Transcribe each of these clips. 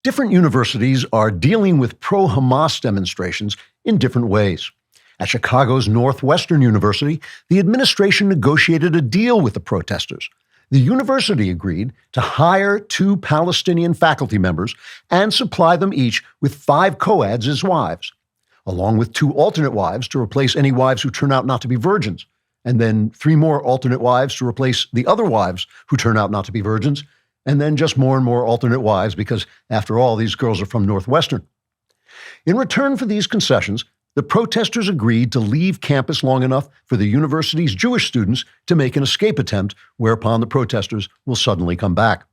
Different universities are dealing with pro-Hamas demonstrations in different ways. At Chicago's Northwestern University, the administration negotiated a deal with the protesters. The university agreed to hire 2 Palestinian faculty members and supply them each with 5 co-eds as wives, along with 2 alternate wives to replace any wives who turn out not to be virgins, and then 3 more alternate wives to replace the other wives who turn out not to be virgins, and then just more and more alternate wives because, after all, these girls are from Northwestern. In return for these concessions, the protesters agreed to leave campus long enough for the university's Jewish students to make an escape attempt, whereupon the protesters will suddenly come back.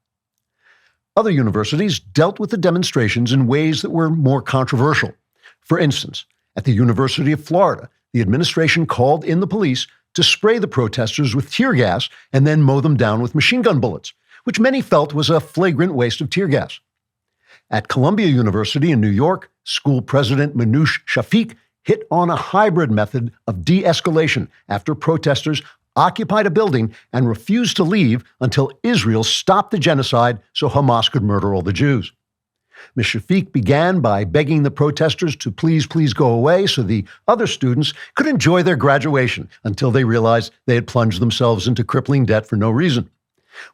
Other universities dealt with the demonstrations in ways that were more controversial. For instance, at the University of Florida, the administration called in the police to spray the protesters with tear gas and then mow them down with machine gun bullets, which many felt was a flagrant waste of tear gas. At Columbia University in New York, school president Manoush Shafiq hit on a hybrid method of de-escalation after protesters occupied a building and refused to leave until Israel stopped the genocide so Hamas could murder all the Jews. Ms. Shafiq began by begging the protesters to please go away so the other students could enjoy their graduation until they realized they had plunged themselves into crippling debt for no reason.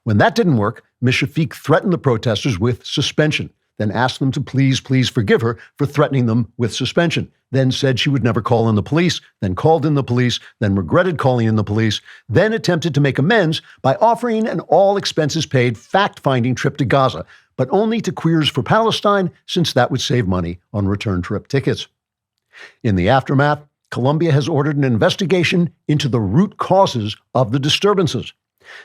When that didn't work, Ms. Shafiq threatened the protesters with suspension, then asked them to please forgive her for threatening them with suspension, then said she would never call in the police, then called in the police, then regretted calling in the police, then attempted to make amends by offering an all-expenses-paid fact-finding trip to Gaza, but only to Queers for Palestine, since that would save money on return trip tickets. In the aftermath, Columbia has ordered an investigation into the root causes of the disturbances.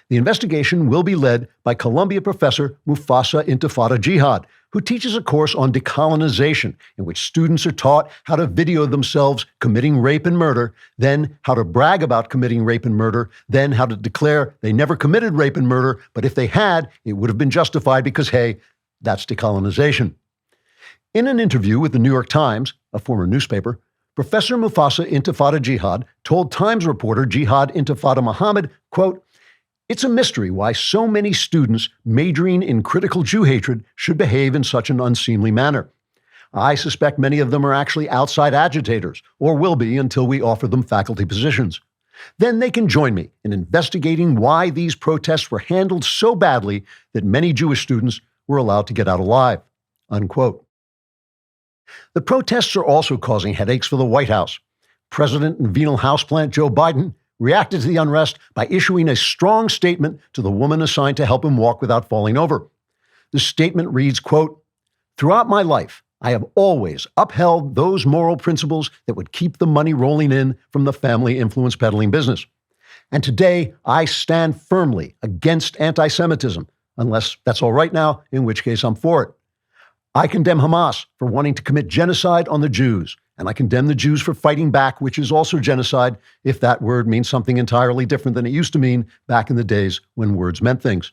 The investigation will be led by Columbia professor Mufasa Intifada Jihad, who teaches a course on decolonization in which students are taught how to video themselves committing rape and murder, then how to brag about committing rape and murder, then how to declare they never committed rape and murder, but if they had, it would have been justified because, hey, that's decolonization. In an interview with the New York Times, a former newspaper, Professor Mufasa Intifada Jihad told Times reporter Jihad Intifada Muhammad, quote, "It's a mystery why so many students majoring in critical Jew hatred should behave in such an unseemly manner. I suspect many of them are actually outside agitators, or will be until we offer them faculty positions. Then they can join me in investigating why these protests were handled so badly that many Jewish students were allowed to get out alive." Unquote. The protests are also causing headaches for the White House. President and venal houseplant Joe Biden reacted to the unrest by issuing a strong statement to the woman assigned to help him walk without falling over. The statement reads, quote, "Throughout my life, I have always upheld those moral principles that would keep the money rolling in from the family influence peddling business. And today, I stand firmly against anti-Semitism, unless that's all right now, in which case I'm for it. I condemn Hamas for wanting to commit genocide on the Jews, and I condemn the Jews for fighting back, which is also genocide, if that word means something entirely different than it used to mean back in the days when words meant things.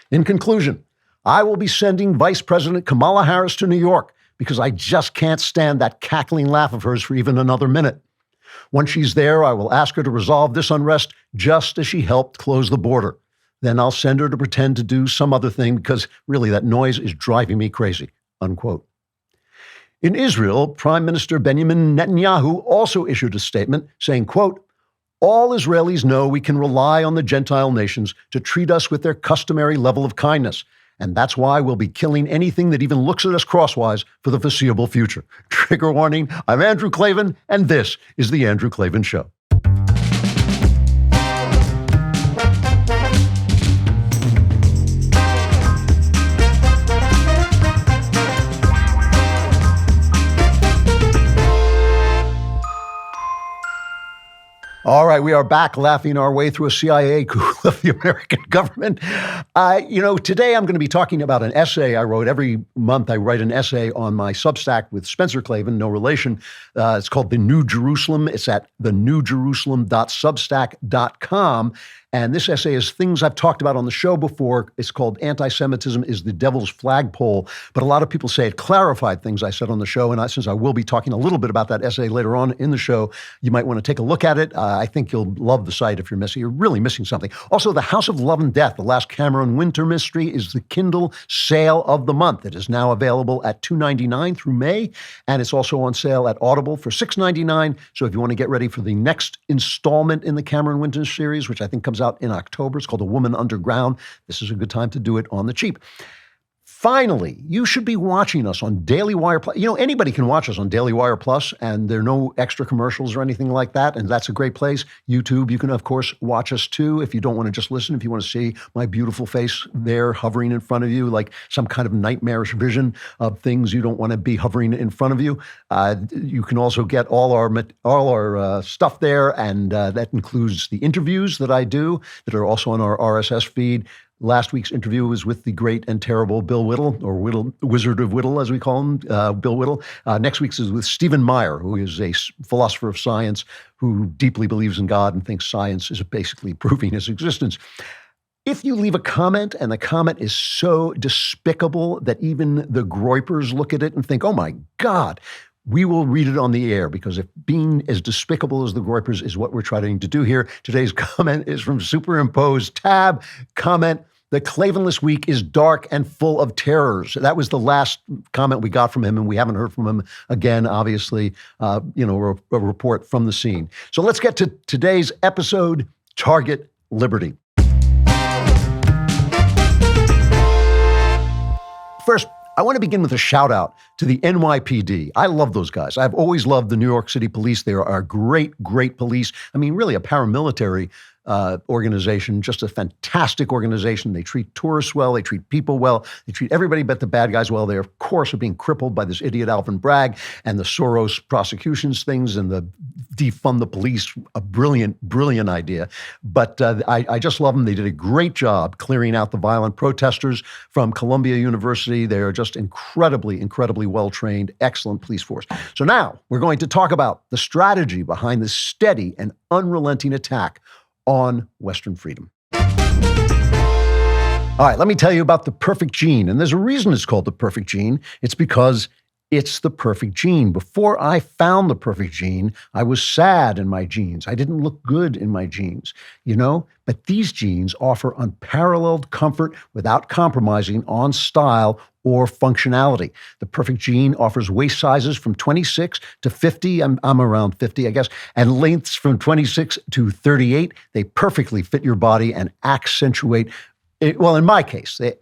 In conclusion, I will be sending Vice President Kamala Harris to New York because I just can't stand that cackling laugh of hers for even another minute. Once she's there, I will ask her to resolve this unrest just as she helped close the border. Then I'll send her to pretend to do some other thing because really that noise is driving me crazy." Unquote. In Israel, Prime Minister Benjamin Netanyahu also issued a statement saying, quote, "All Israelis know we can rely on the Gentile nations to treat us with their customary level of kindness, and that's why we'll be killing anything that even looks at us crosswise for the foreseeable future." Trigger warning, I'm Andrew Klavan, and this is The Andrew Klavan Show. All right, we are back laughing our way through a CIA coup of the American government. Today I'm going to be talking about an essay I wrote. Every month I write an essay on my Substack with Spencer Klavan, no relation. It's called The New Jerusalem. It's at thenewjerusalem.substack.com. And this essay is things I've talked about on the show before. It's called Anti-Semitism is the Devil's Flagpole. But a lot of people say it clarified things I said on the show. And since I will be talking a little bit about that essay later on in the show, you might want to take a look at it. I think you'll love the site if you're really missing something. Also, The House of Love and Death, the last Cameron Winter mystery, is the Kindle sale of the month. It is now available at $2.99 through May, and it's also on sale at Audible for $6.99. So if you want to get ready for the next installment in the Cameron Winter series, which I think comes out in October, it's called A Woman Underground, this is a good time to do it on the cheap. Finally, you should be watching us on DailyWire Plus. Anybody can watch us on DailyWire Plus, and there are no extra commercials or anything like that, and that's a great place. YouTube, you can, of course, watch us too if you don't want to just listen, if you want to see my beautiful face there hovering in front of you like some kind of nightmarish vision of things you don't want to be hovering in front of you. You can also get all our stuff there, and that includes the interviews that I do that are also on our RSS feed. Last week's interview was with the great and terrible Bill Whittle, or Wizard of Whittle, as we call him, Bill Whittle. Next week's is with Stephen Meyer, who is a philosopher of science who deeply believes in God and thinks science is basically proving his existence. If you leave a comment and the comment is so despicable that even the groypers look at it and think, oh my God, we will read it on the air, because if being as despicable as the groypers is what we're trying to do here. Today's comment is from Superimposed Tab. Comment: the Klavanless week is dark and full of terrors. That was the last comment we got from him, and we haven't heard from him again, obviously, a report from the scene. So let's get to today's episode, Target Liberty. First, I want to begin with a shout out to the NYPD. I love those guys. I've always loved the New York City police. They are great, great police. I mean, really a paramilitary organization, just a fantastic organization. They treat tourists well. They treat people well. They treat everybody but the bad guys well. They, of course, are being crippled by this idiot Alvin Bragg and the Soros prosecutions things and the defund the police, a brilliant, brilliant idea. But I just love them. They did a great job clearing out the violent protesters from Columbia University. They are just incredibly, incredibly well-trained, excellent police force. So now we're going to talk about the strategy behind this steady and unrelenting attack on Western freedom. All right, let me tell you about the perfect gene. And there's a reason it's called the perfect gene. It's because it's the perfect gene. Before I found the perfect gene, I was sad in my genes. I didn't look good in my genes, But these genes offer unparalleled comfort without compromising on style or functionality. The perfect gene offers waist sizes from 26 to 50. I'm around 50, I guess, and lengths from 26 to 38. They perfectly fit your body and accentuate. Well, in my case, they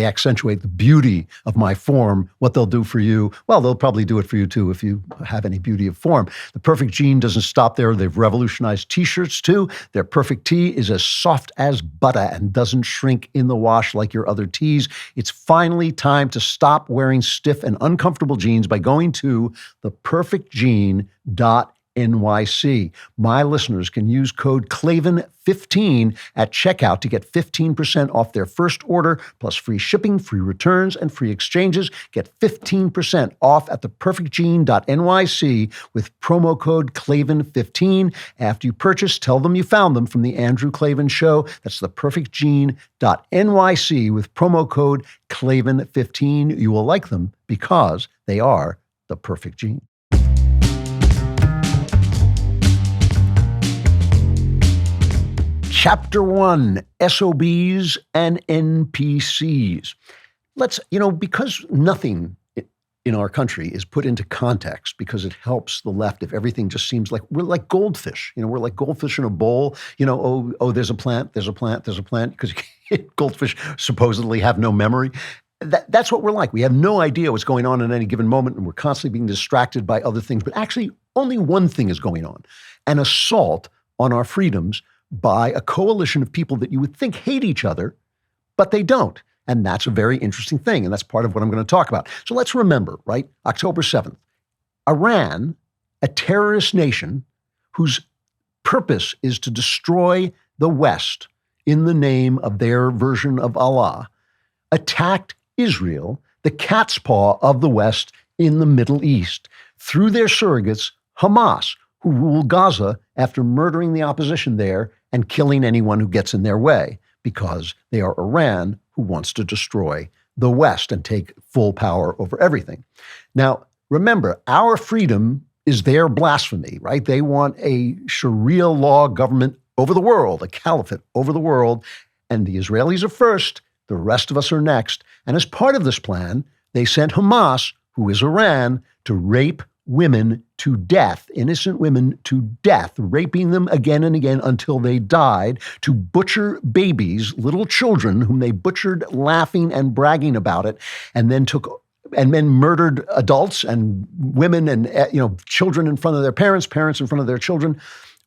accentuate the beauty of my form. What they'll do for you, well, they'll probably do it for you too if you have any beauty of form. The perfect gene doesn't stop there. They've revolutionized T-shirts too. Their perfect tee is as soft as butter and doesn't shrink in the wash like your other tees. It's finally time to stop wearing stiff and uncomfortable jeans by going to theperfectgene.NYC. My listeners can use code Klavan15 at checkout to get 15% off their first order, plus free shipping, free returns, and free exchanges. Get 15% off at theperfectgene.NYC with promo code Klavan15. After you purchase, tell them you found them from The Andrew Klavan Show. That's theperfectgene.NYC with promo code Klavan15. You will like them because they are the perfect gene. Chapter 1, SOBs and NPCs. Let's, because nothing in our country is put into context, because it helps the left if everything just seems like we're like goldfish. We're like goldfish in a bowl. There's a plant, because goldfish supposedly have no memory. That's what we're like. We have no idea what's going on in any given moment, and we're constantly being distracted by other things. But actually, only one thing is going on: an assault on our freedoms by a coalition of people that you would think hate each other, but they don't. And that's a very interesting thing, and that's part of what I'm going to talk about. So let's remember, right? October 7th, Iran, a terrorist nation whose purpose is to destroy the West in the name of their version of Allah, attacked Israel, the cat's paw of the West in the Middle East, through their surrogates, Hamas, who rule Gaza after murdering the opposition there and killing anyone who gets in their way, because they are Iran, who wants to destroy the West and take full power over everything. Now, remember, our freedom is their blasphemy, right? They want a Sharia law government over the world, a caliphate over the world. And the Israelis are first, the rest of us are next. And as part of this plan, they sent Hamas, who is Iran, to rape women to death, innocent women to death, raping them again and again until they died, to butcher babies, little children whom they butchered laughing and bragging about it, and then murdered adults and women and children in front of their parents, parents in front of their children,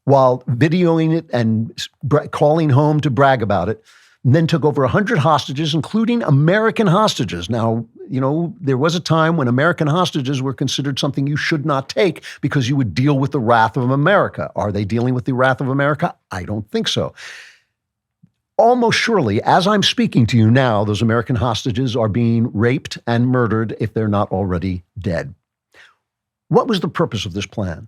while videoing it and calling home to brag about it. And then took over 100 hostages, including American hostages. Now, there was a time when American hostages were considered something you should not take because you would deal with the wrath of America. Are they dealing with the wrath of America? I don't think so. Almost surely, as I'm speaking to you now, those American hostages are being raped and murdered if they're not already dead. What was the purpose of this plan?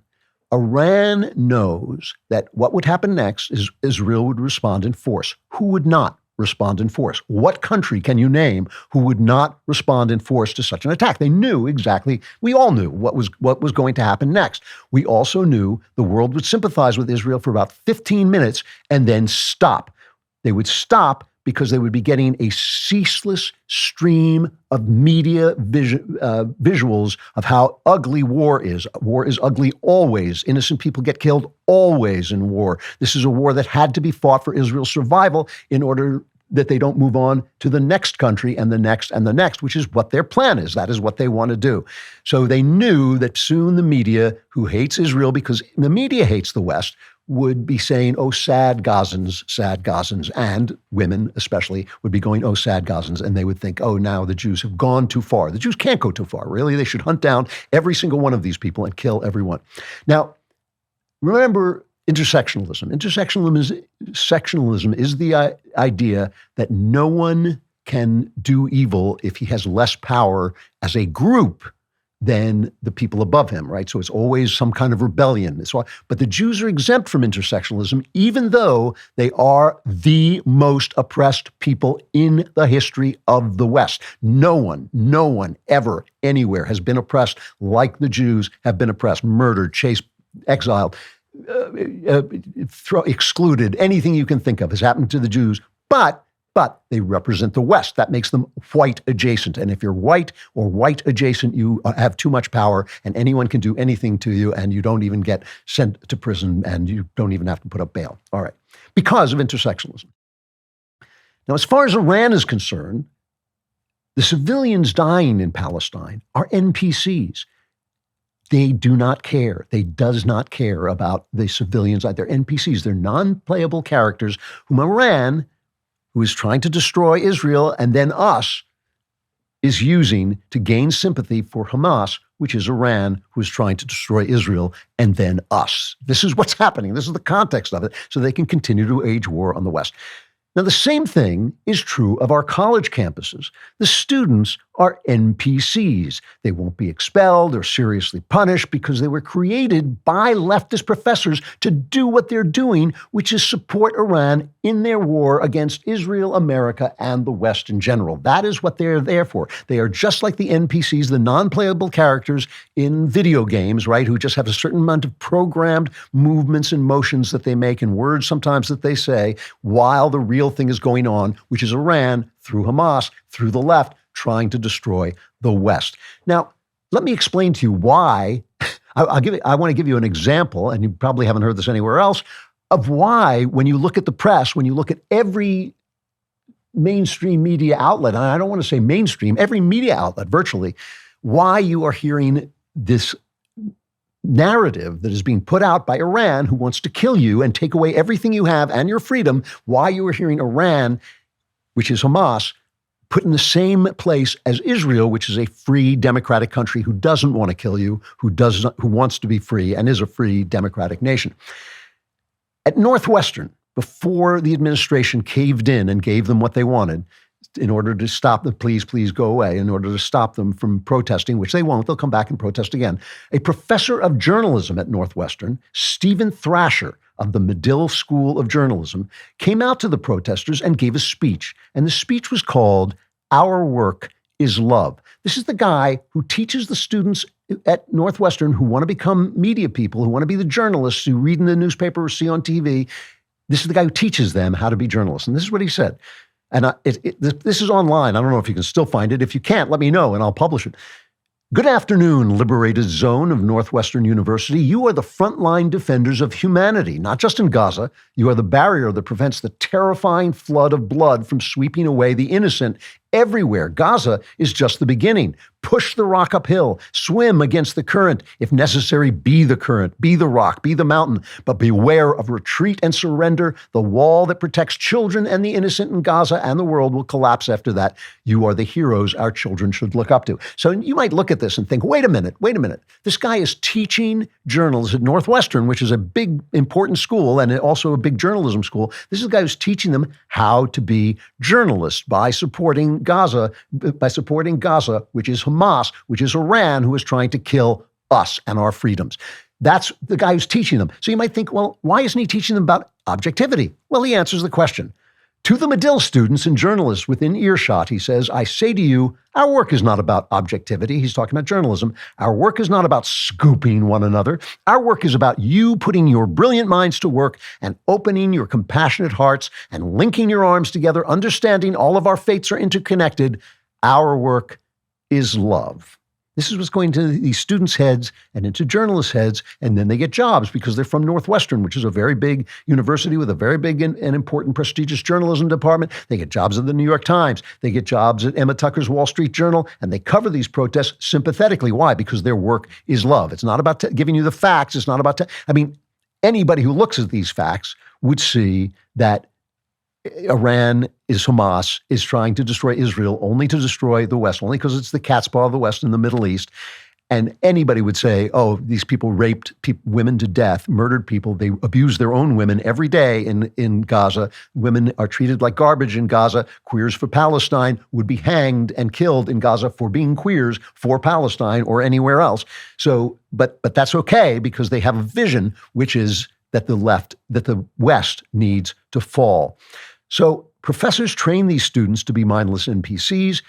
Iran knows that what would happen next is Israel would respond in force. Who would not respond in force? What country can you name who would not respond in force to such an attack? They knew exactly, we all knew what was going to happen next. We also knew the world would sympathize with Israel for about 15 minutes and then stop. They would stop because they would be getting a ceaseless stream of media visuals of how ugly war is. War is ugly always. Innocent people get killed always in war. This is a war that had to be fought for Israel's survival in order that they don't move on to the next country and the next and the next, which is what their plan is. That is what they want to do. So they knew that soon the media, who hates Israel because the media hates the West, would be saying, oh, sad Gazans, and women especially would be going, oh, sad Gazans, and they would think, oh, now the Jews have gone too far. The Jews can't go too far, really. They should hunt down every single one of these people and kill everyone. Now, remember intersectionalism. Intersectionalism is the idea that no one can do evil if he has less power as a group than the people above him, right? So it's always some kind of rebellion. But the Jews are exempt from intersectionalism, even though they are the most oppressed people in the history of the West. No one ever, anywhere has been oppressed like the Jews have been oppressed, murdered, chased, exiled, excluded. Anything you can think of has happened to the Jews, but they represent the West. That makes them white adjacent. And if you're white or white adjacent, you have too much power and anyone can do anything to you and you don't even get sent to prison and you don't even have to put up bail. All right. Because of intersectionalism. Now, as far as Iran is concerned, the civilians dying in Palestine are NPCs. They do not care. They does not care about the civilians. They're NPCs. They're non-playable characters whom Iran, who is trying to destroy Israel and then us, is using to gain sympathy for Hamas, which is Iran, who is trying to destroy Israel and then us. This is what's happening. This is the context of it, so they can continue to wage war on the West. Now, the same thing is true of our college campuses. The students are NPCs. They won't be expelled or seriously punished because they were created by leftist professors to do what they're doing, which is support Iran in their war against Israel, America, and the West in general. That is what they're there for. They are just like the NPCs, the non-playable characters in video games, right, who just have a certain amount of programmed movements and motions that they make and words sometimes that they say while the real thing is going on, which is Iran, through Hamas, through the left, trying to destroy the West. Now, let me explain to you why. I want to give you an example, and you probably haven't heard this anywhere else, of why when you look at the press, when you look at every mainstream media outlet, and I don't want to say mainstream, every media outlet virtually, why you are hearing this narrative that is being put out by Iran, who wants to kill you and take away everything you have and your freedom, why you are hearing Iran, which is Hamas, put in the same place as Israel, which is a free democratic country who doesn't want to kill you, who wants to be free and is a free democratic nation. At Northwestern, before the administration caved in and gave them what they wanted, in order to stop them, please go away, in order to stop them from protesting, which they won't, they'll come back and protest again. A professor of journalism at Northwestern, Stephen Thrasher of the Medill School of Journalism, came out to the protesters and gave a speech. And the speech was called "Our Work is Love." This is the guy who teaches the students at Northwestern who want to become media people, who want to be the journalists who read in the newspaper or see on TV. This is the guy who teaches them how to be journalists. And this is what he said. And this is online. I don't know if you can still find it. If you can't, let me know and I'll publish it. Good afternoon, liberated zone of Northwestern University. You are the frontline defenders of humanity, not just in Gaza. You are the barrier that prevents the terrifying flood of blood from sweeping away the innocent everywhere. Gaza is just the beginning. Push the rock uphill, swim against the current. If necessary, be the current, be the rock, be the mountain, but beware of retreat and surrender. The wall that protects children and the innocent in Gaza and the world will collapse after that. You are the heroes our children should look up to. So you might look at this and think, wait a minute. This guy is teaching journalists at Northwestern, which is a big, important school and also a big journalism school. This is a guy who's teaching them how to be journalists by supporting Gaza, which is Hamas, which is Iran, who is trying to kill us and our freedoms. That's the guy who's teaching them. So you might think, well, why isn't he teaching them about objectivity? Well, he answers the question. To the Medill students and journalists within earshot, he says, I say to you, our work is not about objectivity. He's talking about journalism. Our work is not about scooping one another. Our work is about you putting your brilliant minds to work and opening your compassionate hearts and linking your arms together, understanding all of our fates are interconnected. Our work is love. This is what's going to these students' heads and into journalists' heads, and then they get jobs because they're from Northwestern, which is a very big university with a very big and important prestigious journalism department. They get jobs at the New York Times. They get jobs at Emma Tucker's Wall Street Journal, and they cover these protests sympathetically. Why? Because their work is love. It's not about giving you the facts. It's not about anybody who looks at these facts would see that Iran is Hamas, is trying to destroy Israel, only to destroy the West, only because it's the cat's paw of the West in the Middle East. And anybody would say, oh, these people raped women to death, murdered people. They abuse their own women every day in Gaza. Women are treated like garbage in Gaza. Queers for Palestine would be hanged and killed in Gaza for being queers for Palestine or anywhere else. So, but that's okay because they have a vision, which is that the West needs to fall. So professors train these students to be mindless NPCs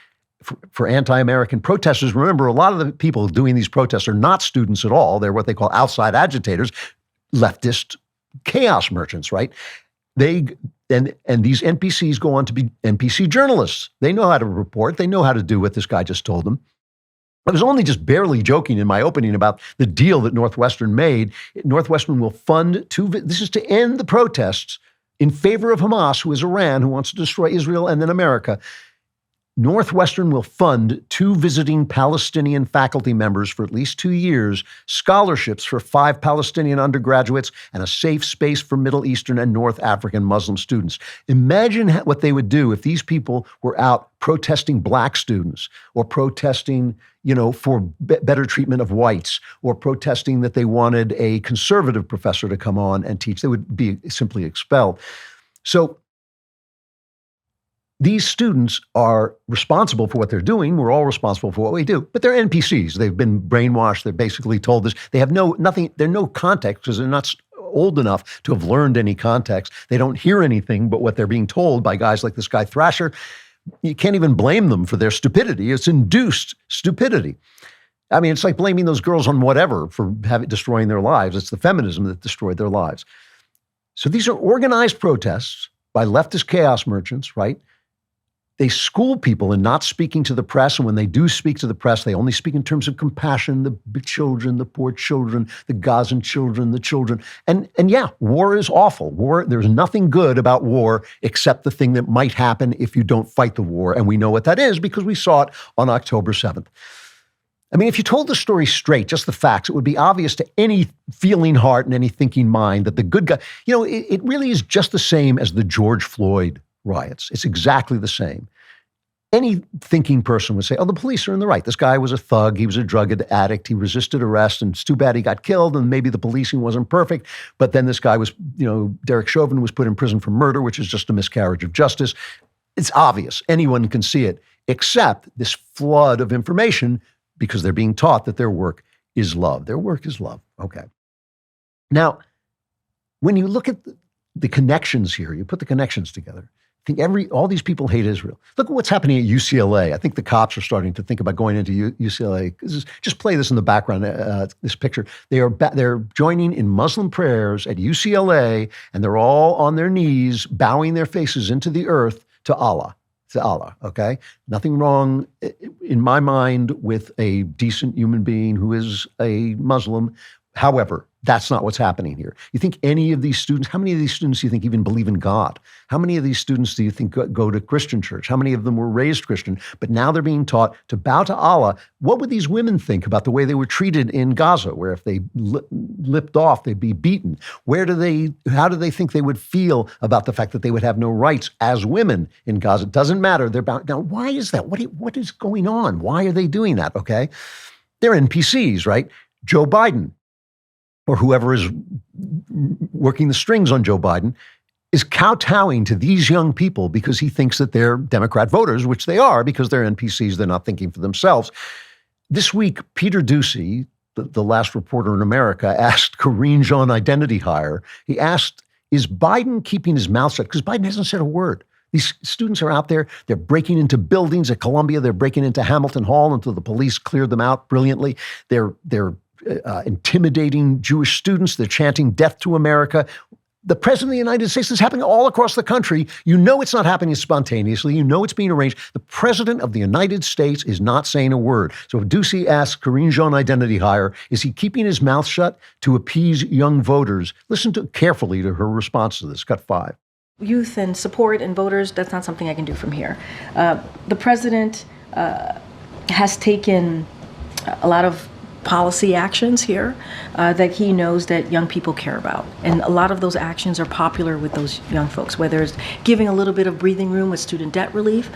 for anti-American protesters. Remember, a lot of the people doing these protests are not students at all. They're what they call outside agitators, leftist chaos merchants, right? And these NPCs go on to be NPC journalists. They know how to report. They know how to do what this guy just told them. I was only just barely joking in my opening about the deal that Northwestern made. Northwestern will fund this is to end the protests in favor of Hamas, who is Iran, who wants to destroy Israel and then America. Northwestern will fund 2 visiting Palestinian faculty members for at least 2 years, scholarships for 5 Palestinian undergraduates, and a safe space for Middle Eastern and North African Muslim students. Imagine what they would do if these people were out protesting black students or protesting, for better treatment of whites or protesting that they wanted a conservative professor to come on and teach. They would be simply expelled. So these students are responsible for what they're doing. We're all responsible for what we do, but they're NPCs. They've been brainwashed. They're basically told this. They have nothing. They're no context because they're not old enough to have learned any context. They don't hear anything but what they're being told by guys like this guy Thrasher. You can't even blame them for their stupidity. It's induced stupidity. I mean, it's like blaming those girls on whatever for destroying their lives. It's the feminism that destroyed their lives. So these are organized protests by leftist chaos merchants, right? They school people in not speaking to the press, and when they do speak to the press, they only speak in terms of compassion, the children, the poor children, the Gazan children, the children. And yeah, war is awful. War, there's nothing good about war except the thing that might happen if you don't fight the war, and we know what that is because we saw it on October 7th. I mean, if you told the story straight, just the facts, it would be obvious to any feeling heart and any thinking mind that the good guy, it really is just the same as the George Floyd riots. It's exactly the same. Any thinking person would say, oh, the police are in the right. This guy was a thug. He was a drug addict. He resisted arrest, and it's too bad he got killed, and maybe the policing wasn't perfect. But then this guy was, Derek Chauvin was put in prison for murder, which is just a miscarriage of justice. It's obvious. Anyone can see it, except this flood of information because they're being taught that their work is love. Their work is love. Okay. Now, when you look at the connections here, you put the connections together, I think all these people hate Israel. Look at what's happening at UCLA. I think the cops are starting to think about going into UCLA. Just play this in the background, this picture. They're joining in Muslim prayers at UCLA, and they're all on their knees, bowing their faces into the earth to Allah. To Allah, okay? Nothing wrong, in my mind, with a decent human being who is a Muslim. However, that's not what's happening here. You think any of these students, how many of these students do you think even believe in God? How many of these students do you think go to Christian church? How many of them were raised Christian? But now they're being taught to bow to Allah. What would these women think about the way they were treated in Gaza, where if they lipped off, they'd be beaten? How do they think they would feel about the fact that they would have no rights as women in Gaza? It doesn't matter. They're bound. Now, why is that? What is going on? Why are they doing that? Okay. They're NPCs, right? Joe Biden, or whoever is working the strings on Joe Biden, is kowtowing to these young people because he thinks that they're Democrat voters, which they are because they're NPCs, they're not thinking for themselves. This week, Peter Doocy, the last reporter in America, asked Karine Jean Identity Hire, he asked, is Biden keeping his mouth shut? Because Biden hasn't said a word. These students are out there. They're breaking into buildings at Columbia. They're breaking into Hamilton Hall until the police cleared them out brilliantly. They're intimidating Jewish students. They're chanting death to America. The president of the United States is happening all across the country. You know it's not happening spontaneously. You know it's being arranged. The president of the United States is not saying a word. So if Doocy asks Karine Jean Identity Hire, is he keeping his mouth shut to appease young voters? Listen carefully to her response to this. Cut 5. Youth and support and voters, that's not something I can do from here. The president has taken a lot of policy actions here that he knows that young people care about. And a lot of those actions are popular with those young folks, whether it's giving a little bit of breathing room with student debt relief.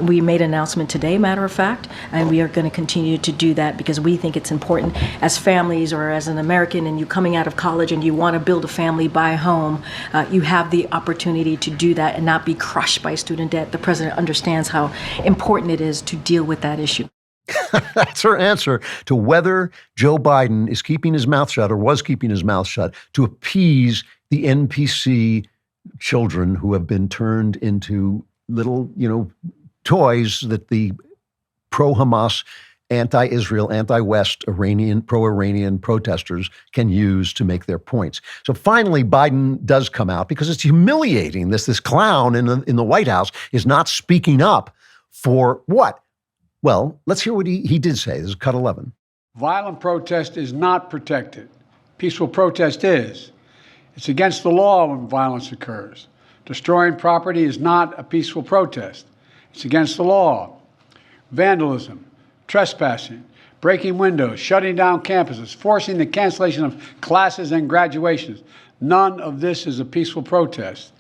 We made an announcement today, matter of fact, and we are going to continue to do that because we think it's important as families or as an American and you coming out of college and you want to build a family, buy a home, you have the opportunity to do that and not be crushed by student debt. The president understands how important it is to deal with that issue. That's her answer to whether Joe Biden is keeping his mouth shut or was keeping his mouth shut to appease the NPC children who have been turned into little, toys that the pro-Hamas, anti-Israel, anti-West, pro-Iranian protesters can use to make their points. So finally, Biden does come out because it's humiliating. This clown in the White House is not speaking up for what? Well, let's hear what he did say. This is cut 11. Violent protest is not protected. Peaceful protest is. It's against the law when violence occurs. Destroying property is not a peaceful protest. It's against the law. Vandalism, trespassing, breaking windows, shutting down campuses, forcing the cancellation of classes and graduations. None of this is a peaceful protest.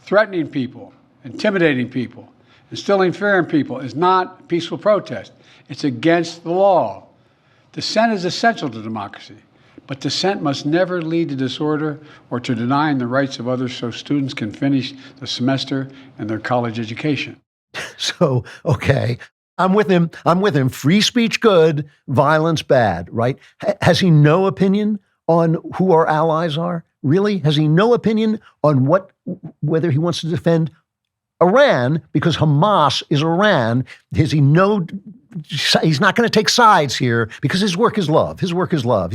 Threatening people, intimidating people, instilling fear in people is not peaceful protest. It's against the law. Dissent is essential to democracy, but dissent must never lead to disorder or to denying the rights of others so students can finish the semester and their college education. So, okay, I'm with him. Free speech good, violence bad, right? Has he no opinion on who our allies are? Really? Has he no opinion on whether he wants to defend Iran because Hamas is Iran? He's not going to take sides here because his work is love. He's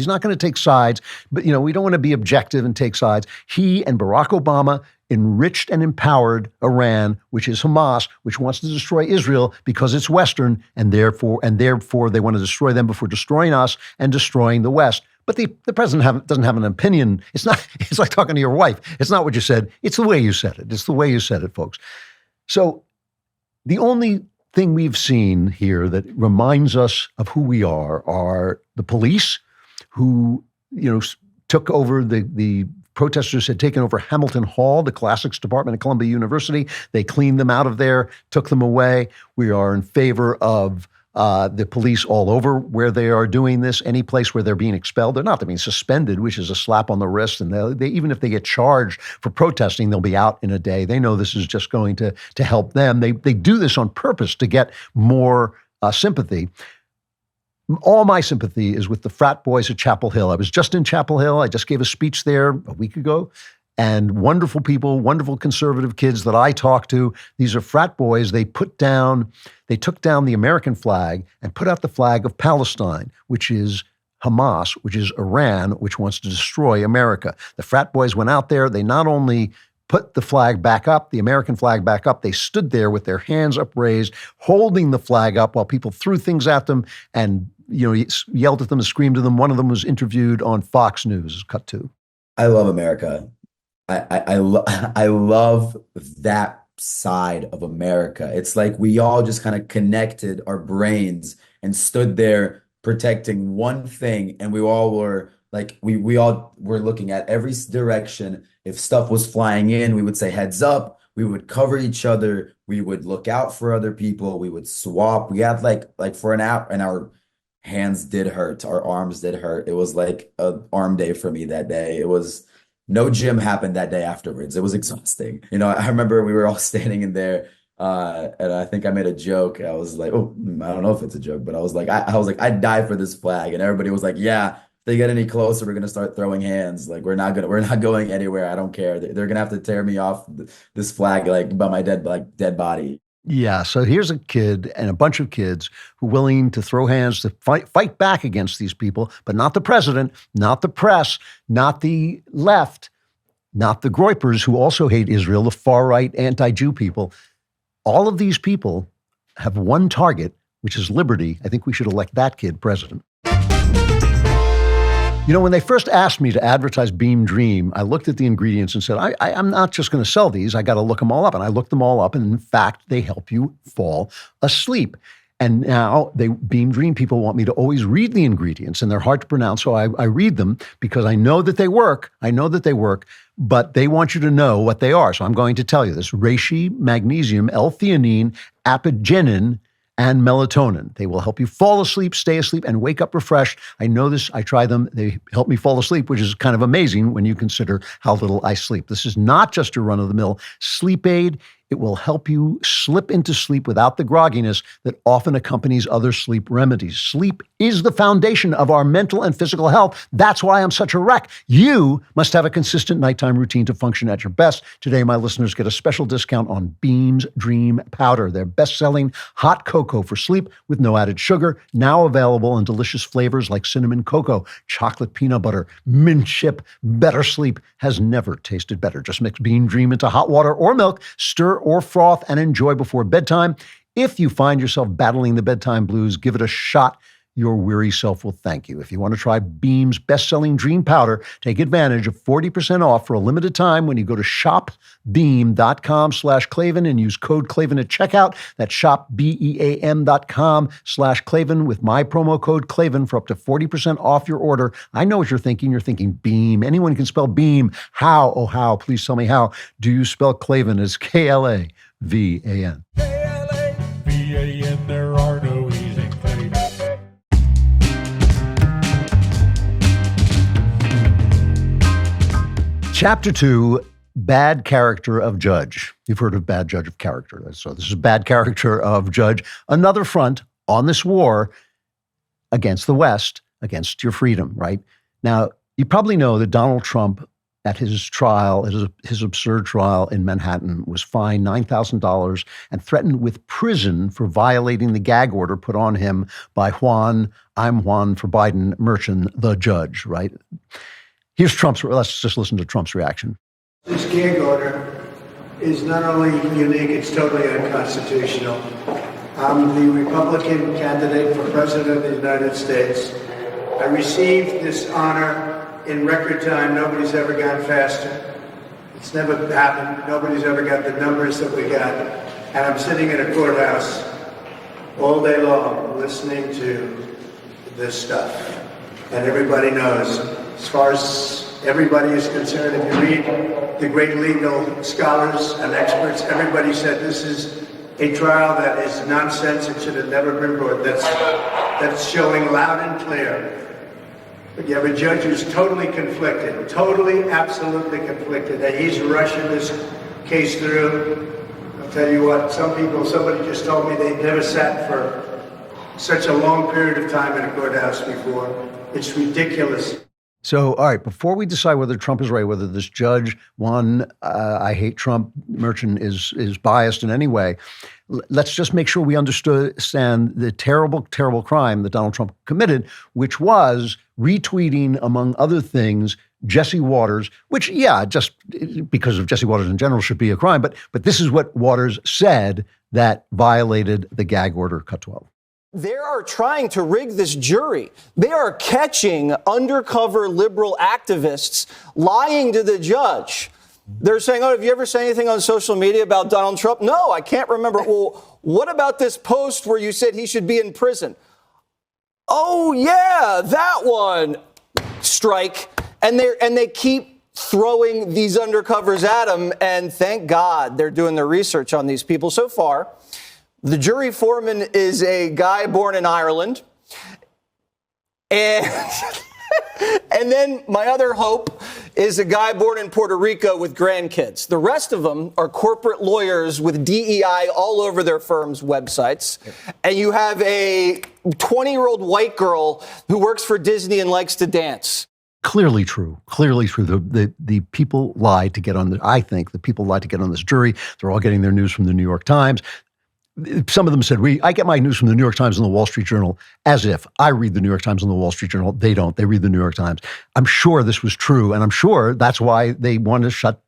not going to take sides, but we don't want to be objective and take sides. He and Barack Obama enriched and empowered Iran, which is Hamas, which wants to destroy Israel because it's Western, and therefore they want to destroy them before destroying us and destroying the West. But the president doesn't have an opinion. It's like talking to your wife. It's not what you said. It's the way you said it. It's the way you said it, folks. So the only thing we've seen here that reminds us of who we are the police who, took over the protesters had taken over Hamilton Hall, the classics department at Columbia University. They cleaned them out of there, took them away. We are in favor of the police all over where they are doing this. Any place where they're being expelled, they're not. They're being suspended, which is a slap on the wrist. And they even if they get charged for protesting, they'll be out in a day. They know this is just going to help them. They do this on purpose to get more sympathy. All my sympathy is with the frat boys at Chapel Hill. I was just in Chapel Hill. I just gave a speech there a week ago. and wonderful people, wonderful conservative kids that I talk to. These are frat boys. They took down the American flag and put out the flag of Palestine, which is Hamas, which is Iran, which wants to destroy America. The frat boys went out there. They not only put the flag back up, the American flag back up, they stood there with their hands upraised, holding the flag up while people threw things at them and yelled at them and screamed at them. One of them was interviewed on Fox News, cut to. I love America. I love that side of America. It's like we all just kind of connected our brains and stood there protecting one thing, and we all were like, we all were looking at every direction. If stuff was flying in, we would say heads up. We would cover each other. We would look out for other people. We would swap. We had like for an hour, and our hands did hurt. Our arms did hurt. It was like an arm day for me that day. It was no gym happened that day afterwards. It was exhausting. I remember we were all standing in there, and I think I made a joke. I was like, oh, I don't know if it's a joke, but I was like, I'd die for this flag. And everybody was like, yeah, if they get any closer, we're gonna start throwing hands. Like we're not going anywhere. I don't care. They're gonna have to tear me off this flag like by my dead body. Yeah, so here's a kid and a bunch of kids who are willing to throw hands to fight back against these people, but not the president, not the press, not the left, not the Groypers who also hate Israel, the far-right anti-Jew people. All of these people have one target, which is liberty. I think we should elect that kid president. When they first asked me to advertise Beam Dream, I looked at the ingredients and said, I'm not just going to sell these. I got to look them all up. And I looked them all up. And in fact, they help you fall asleep. And now Beam Dream people want me to always read the ingredients, and they're hard to pronounce. So I read them because I know that they work. But they want you to know what they are. So I'm going to tell you this: reishi, magnesium, L-theanine, apigenin, and melatonin. They will help you fall asleep, stay asleep, and wake up refreshed. I know this. I try them. They help me fall asleep, which is kind of amazing when you consider how little I sleep. This is not just a run-of-the-mill sleep aid. It will help you slip into sleep without the grogginess that often accompanies other sleep remedies. Sleep is the foundation of our mental and physical health. That's why I'm such a wreck. You must have a consistent nighttime routine to function at your best. Today, my listeners get a special discount on Beam's Dream Powder, their best-selling hot cocoa for sleep with no added sugar, now available in delicious flavors like cinnamon cocoa, chocolate peanut butter, mint chip. Better sleep has never tasted better. Just mix Beam Dream into hot water or milk, stir or froth, and enjoy before bedtime. If you find yourself battling the bedtime blues, give it a shot. Your weary self will thank you. If you want to try Beam's best-selling Dream Powder, take advantage of 40% off for a limited time when you go to shopbeam.com/Klavan and use code Klavan at checkout. That's shopbeam.com/Klavan with my promo code Klavan for up to 40% off your order. I know what you're thinking. You're thinking Beam. Anyone can spell Beam. How? Oh, how? Please tell me how. Do you spell Klavan as Klavan? Klavan, there are no E's in Klavan. Chapter 2, Bad Character of Judge. You've heard of bad judge of character. So this is bad character of judge. Another front on this war against the West, against your freedom, right? Now, you probably know that Donald Trump, at his trial, his absurd trial in Manhattan, was fined $9,000 and threatened with prison for violating the gag order put on him by I'm Juan for Biden, Merchan, the judge, right? Let's just listen to Trump's reaction. This gag order is not only unique, it's totally unconstitutional. I'm the Republican candidate for President of the United States. I received this honor in record time. Nobody's ever gone faster. It's never happened. Nobody's ever got the numbers that we got. And I'm sitting in a courthouse all day long listening to this stuff. And everybody knows, as far as everybody is concerned, if you read the great legal scholars and experts, everybody said this is a trial that is nonsense. It should have never been brought. That's showing loud and clear. But you have a judge who's totally conflicted, totally, absolutely conflicted, that he's rushing this case through. I'll tell you what, somebody just told me they'd never sat for such a long period of time in a courthouse before. It's ridiculous. So, all right, before we decide whether Trump is right, whether this judge, Juan, I hate Trump merchant is biased in any way, let's just make sure we understand the terrible, terrible crime that Donald Trump committed, which was retweeting, among other things, Jesse Waters, which, yeah, just because of Jesse Waters in general should be a crime. But this is what Waters said that violated the gag order, cut 12. They are trying to rig this jury. They are catching undercover liberal activists lying to the judge. They're saying, oh, have you ever said anything on social media about Donald Trump? No, I can't remember. Well, what about this post where you said he should be in prison? Oh, yeah, that one. Strike. And they keep throwing these undercovers at him. And thank God they're doing their research on these people so far. The jury foreman is a guy born in Ireland. And then my other hope is a guy born in Puerto Rico with grandkids. The rest of them are corporate lawyers with DEI all over their firm's websites. And you have a 20-year-old white girl who works for Disney and likes to dance. Clearly true. Clearly true. The people lied to get on I think the people lied to get on this jury. They're all getting their news from the New York Times. Some of them said, I get my news from the New York Times and the Wall Street Journal, as if I read the New York Times and the Wall Street Journal. They don't. They read the New York Times. I'm sure this was true, and I'm sure that's why they wanted to shut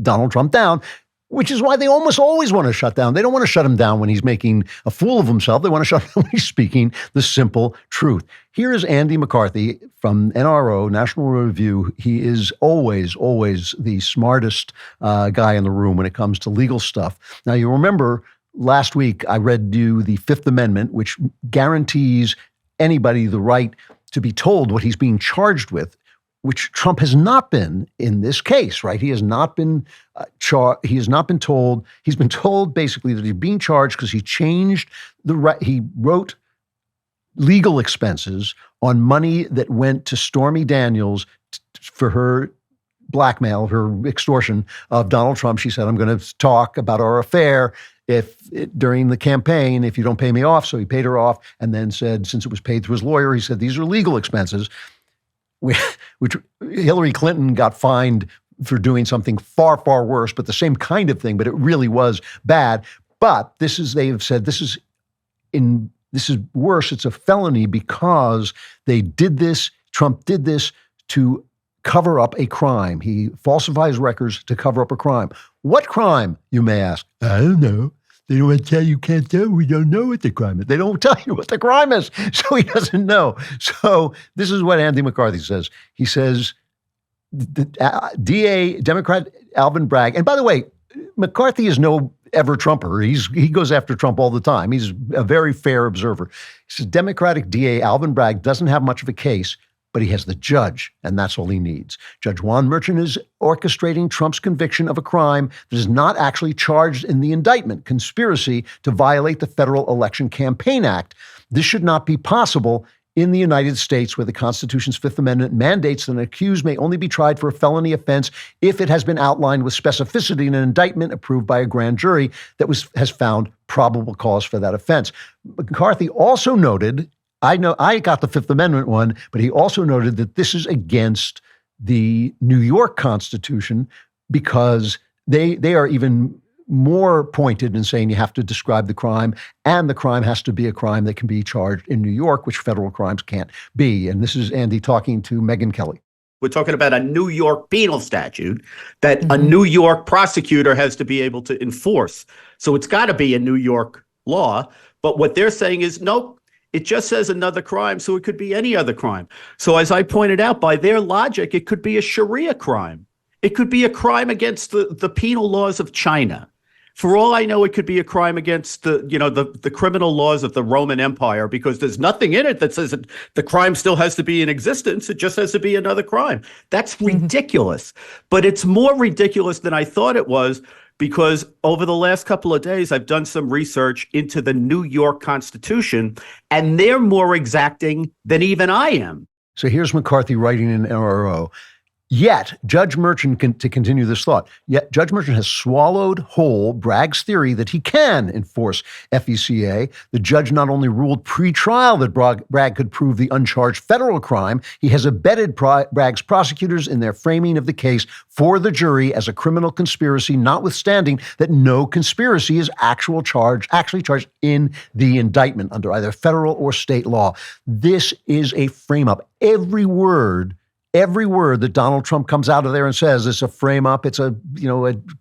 Donald Trump down, which is why they almost always want to shut down. They don't want to shut him down when he's making a fool of himself. They want to shut him down when he's speaking the simple truth. Here is Andy McCarthy from NRO, National Review. He is always, always the smartest guy in the room when it comes to legal stuff. Now, you remember last week, I read you the Fifth Amendment, which guarantees anybody the right to be told what he's being charged with, which Trump has not been in this case, right? He has not been he has not been told. He's been told basically that he's being charged because he changed he wrote legal expenses on money that went to Stormy Daniels for her blackmail, her extortion of Donald Trump. She said, I'm going to talk about our affair during the campaign, if you don't pay me off. So he paid her off and then said, since it was paid through his lawyer, he said, these are legal expenses, which Hillary Clinton got fined for doing something far, far worse, but the same kind of thing, but it really was bad. But they have said this is worse. It's a felony because they did this, Trump did this to cover up a crime. He falsifies records to cover up a crime. What crime, you may ask? I don't know. They don't want to tell you, can't tell. We don't know what the crime is. They don't tell you what the crime is, so he doesn't know. So this is what Andy McCarthy says. He says, Democrat Alvin Bragg, and by the way, McCarthy is no ever Trumper. He goes after Trump all the time. He's a very fair observer. He says, Democratic DA Alvin Bragg doesn't have much of a case, but he has the judge, and that's all he needs. Judge Juan Merchant is orchestrating Trump's conviction of a crime that is not actually charged in the indictment, conspiracy to violate the Federal Election Campaign Act. This should not be possible in the United States, where the Constitution's Fifth Amendment mandates that an accused may only be tried for a felony offense if it has been outlined with specificity in an indictment approved by a grand jury that has found probable cause for that offense. McCarthy also noted, I know I got the Fifth Amendment one, but he also noted that this is against the New York Constitution because they are even more pointed in saying you have to describe the crime, and the crime has to be a crime that can be charged in New York, which federal crimes can't be. And this is Andy talking to Megyn Kelly. We're talking about a New York penal statute that a New York prosecutor has to be able to enforce. So it's got to be a New York law. But what they're saying is, nope, it just says another crime, so it could be any other crime. So as I pointed out, by their logic, it could be a Sharia crime. It could be a crime against the penal laws of China. For all I know, it could be a crime against the criminal laws of the Roman Empire, because there's nothing in it that says that the crime still has to be in existence. It just has to be another crime. That's ridiculous. But it's more ridiculous than I thought it was, because over the last couple of days, I've done some research into the New York Constitution, and they're more exacting than even I am. So here's McCarthy writing in NRO. Yet, Judge Merchant, to continue this thought, yet Judge Merchant has swallowed whole Bragg's theory that he can enforce FECA. The judge not only ruled pre-trial that Bragg could prove the uncharged federal crime, he has abetted Bragg's prosecutors in their framing of the case for the jury as a criminal conspiracy, notwithstanding that no conspiracy is actually charged in the indictment under either federal or state law. This is a frame-up. Every word that Donald Trump comes out of there and says it's a frame up, it's a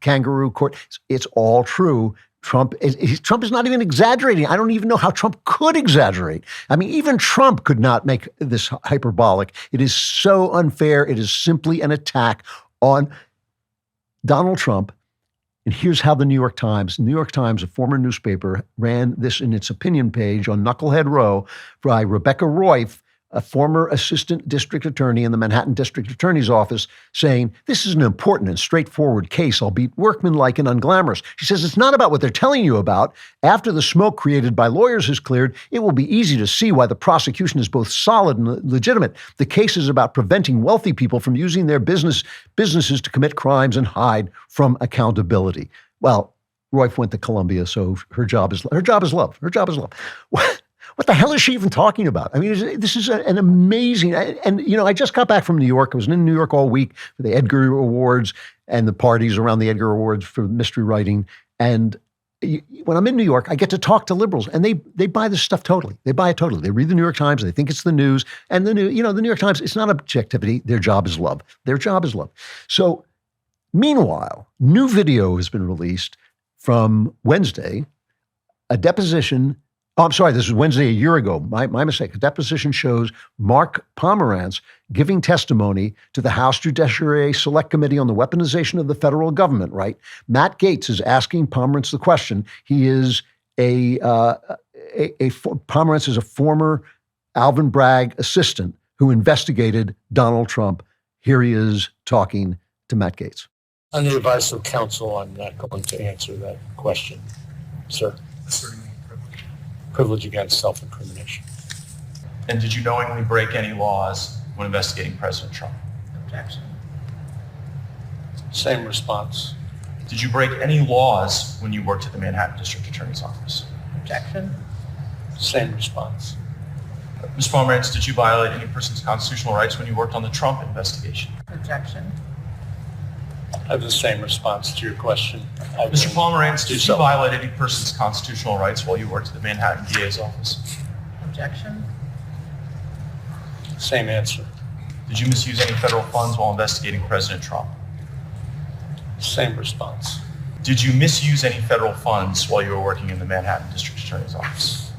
kangaroo court, it's all true. Trump is not even exaggerating. I don't even know how Trump could exaggerate. I mean, even Trump could not make this hyperbolic. It is so unfair. It is simply an attack on Donald Trump. And here's how the New York Times, a former newspaper, ran this in its opinion page on Knucklehead Row by Rebecca Royf, a former assistant district attorney in the Manhattan District Attorney's Office, saying, this is an important and straightforward case, albeit workmanlike and unglamorous. She says, it's not about what they're telling you about. After the smoke created by lawyers is cleared, it will be easy to see why the prosecution is both solid and legitimate. The case is about preventing wealthy people from using their businesses to commit crimes and hide from accountability. Well, Royf went to Columbia, so her job is love. Her job is love. What the hell is she even talking about? I mean, this is an amazing, and I just got back from New York. I was in New York all week for the Edgar Awards and the parties around the Edgar Awards for mystery writing. And when I'm in New York, I get to talk to liberals, and they buy this stuff totally. They buy it totally. They read the New York Times. They think it's the news. And the New York Times, it's not objectivity. Their job is love. Their job is love. So meanwhile, new video has been released from Wednesday, a deposition. Oh, I'm sorry, this was Wednesday a year ago. My mistake. A deposition shows Mark Pomerantz giving testimony to the House Judiciary Select Committee on the Weaponization of the Federal Government, right? Matt Gaetz is asking Pomerantz the question. He is Pomerantz is a former Alvin Bragg assistant who investigated Donald Trump. Here he is talking to Matt Gaetz. Under advice of counsel, I'm not going to answer that question, sir. Privilege against self-incrimination. And did you knowingly break any laws when investigating President Trump? Objection. Same response. Did you break any laws when you worked at the Manhattan District Attorney's Office? Objection. Same response. Ms. Pomerantz, did you violate any person's constitutional rights when you worked on the Trump investigation? Objection. I have the same response to your question. Mr. Pomerantz, did you violate any person's constitutional rights while you worked at the Manhattan DA's office? Objection. Same answer. Did you misuse any federal funds while investigating President Trump? Same response. Did you misuse any federal funds while you were working in the Manhattan District Attorney's Office?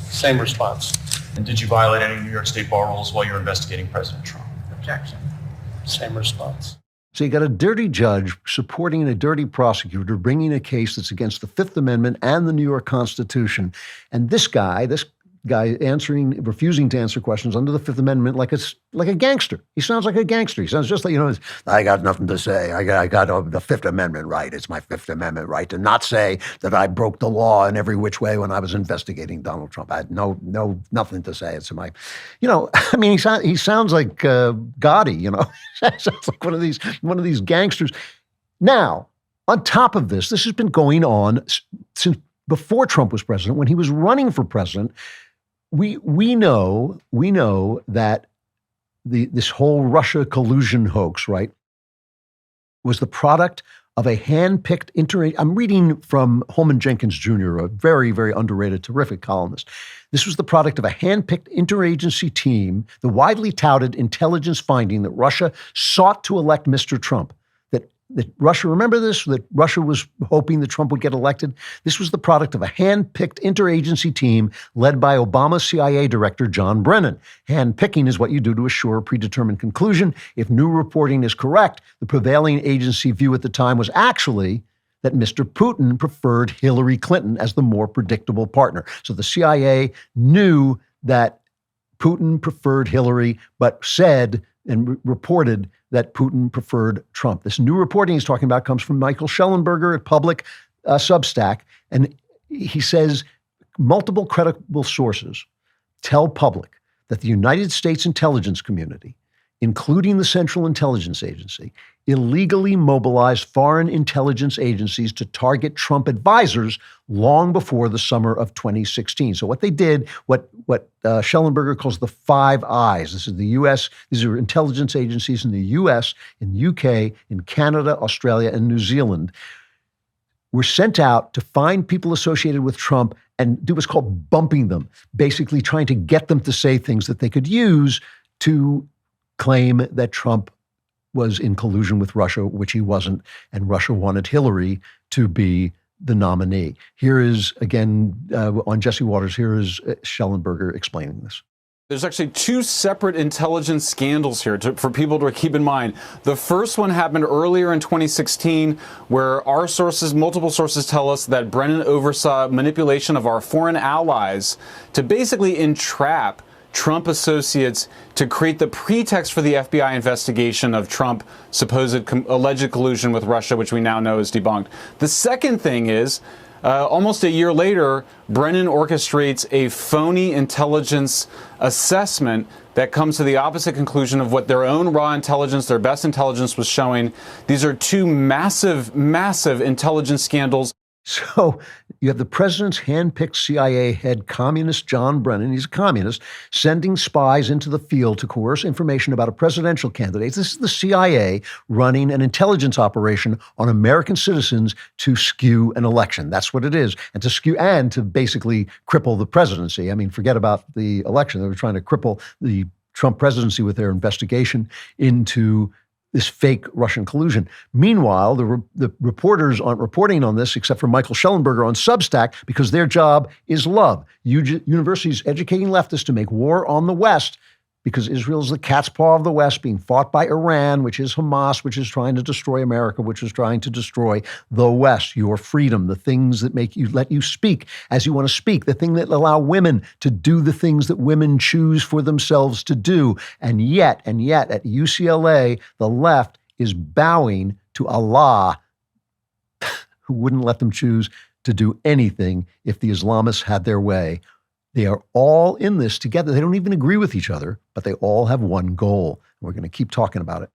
Same response. And did you violate any New York State bar rules while you were investigating President Trump? Objection. Same response. So you got a dirty judge supporting a dirty prosecutor, bringing a case that's against the Fifth Amendment and the New York Constitution. And this guy refusing to answer questions under the Fifth Amendment like a gangster. He sounds like a gangster. He sounds just like, I got nothing to say. I got the Fifth Amendment right. It's my Fifth Amendment right to not say that I broke the law in every which way when I was investigating Donald Trump. I had nothing to say. It's my, he sounds like Gotti, sounds like one of these gangsters. Now, on top of this has been going on since before Trump was president. When he was running for president, we know that this whole Russia collusion hoax, right, was the product of a hand-picked I'm reading from Holman Jenkins Jr., a very, very underrated, terrific columnist. This was the product of a hand-picked interagency team, the widely touted intelligence finding that Russia sought to elect Mr. Trump. That Russia, remember this, that Russia was hoping that Trump would get elected? This was the product of a hand-picked interagency team led by Obama CIA Director John Brennan. Hand-picking is what you do to assure a predetermined conclusion. If new reporting is correct, the prevailing agency view at the time was actually that Mr. Putin preferred Hillary Clinton as the more predictable partner. So the CIA knew that Putin preferred Hillary, but said and reported that Putin preferred Trump. This new reporting he's talking about comes from Michael Schellenberger at Public Substack. And he says multiple credible sources tell public that the United States intelligence community including the Central Intelligence Agency, illegally mobilized foreign intelligence agencies to target Trump advisors long before the summer of 2016. So what they did, what Schellenberger calls the Five Eyes. This is the U.S. These are intelligence agencies in the U.S., in UK, in Canada, Australia, and New Zealand, were sent out to find people associated with Trump and do what's called bumping them, basically trying to get them to say things that they could use to claim that Trump was in collusion with Russia, which he wasn't, and Russia wanted Hillary to be the nominee. Here is, again, on Jesse Waters, here is Schellenberger explaining this. There's actually two separate intelligence scandals here for people to keep in mind. The first one happened earlier in 2016, where our sources, multiple sources, tell us that Brennan oversaw manipulation of our foreign allies to basically entrap Trump associates to create the pretext for the FBI investigation of Trump supposed alleged collusion with Russia, which we now know is debunked. The second thing is, almost a year later, Brennan orchestrates a phony intelligence assessment that comes to the opposite conclusion of what their own raw intelligence, their best intelligence, was showing. These are two massive, massive intelligence scandals. So you have the president's handpicked CIA head, communist John Brennan, he's a communist, sending spies into the field to coerce information about a presidential candidate. This is the CIA running an intelligence operation on American citizens to skew an election. That's what it is. And to skew and to basically cripple the presidency. I mean, forget about the election. They were trying to cripple the Trump presidency with their investigation into this fake Russian collusion. Meanwhile, the reporters aren't reporting on this except for Michael Schellenberger on Substack because their job is love. Universities educating leftists to make war on the West because Israel is the cat's paw of the West being fought by Iran, which is Hamas, which is trying to destroy America, which is trying to destroy the West, your freedom, the things that make you let you speak as you want to speak, the thing that allow women to do the things that women choose for themselves to do. And yet at UCLA, the left is bowing to Allah, who wouldn't let them choose to do anything if the Islamists had their way. They are all in this together. They don't even agree with each other, but they all have one goal. We're going to keep talking about it.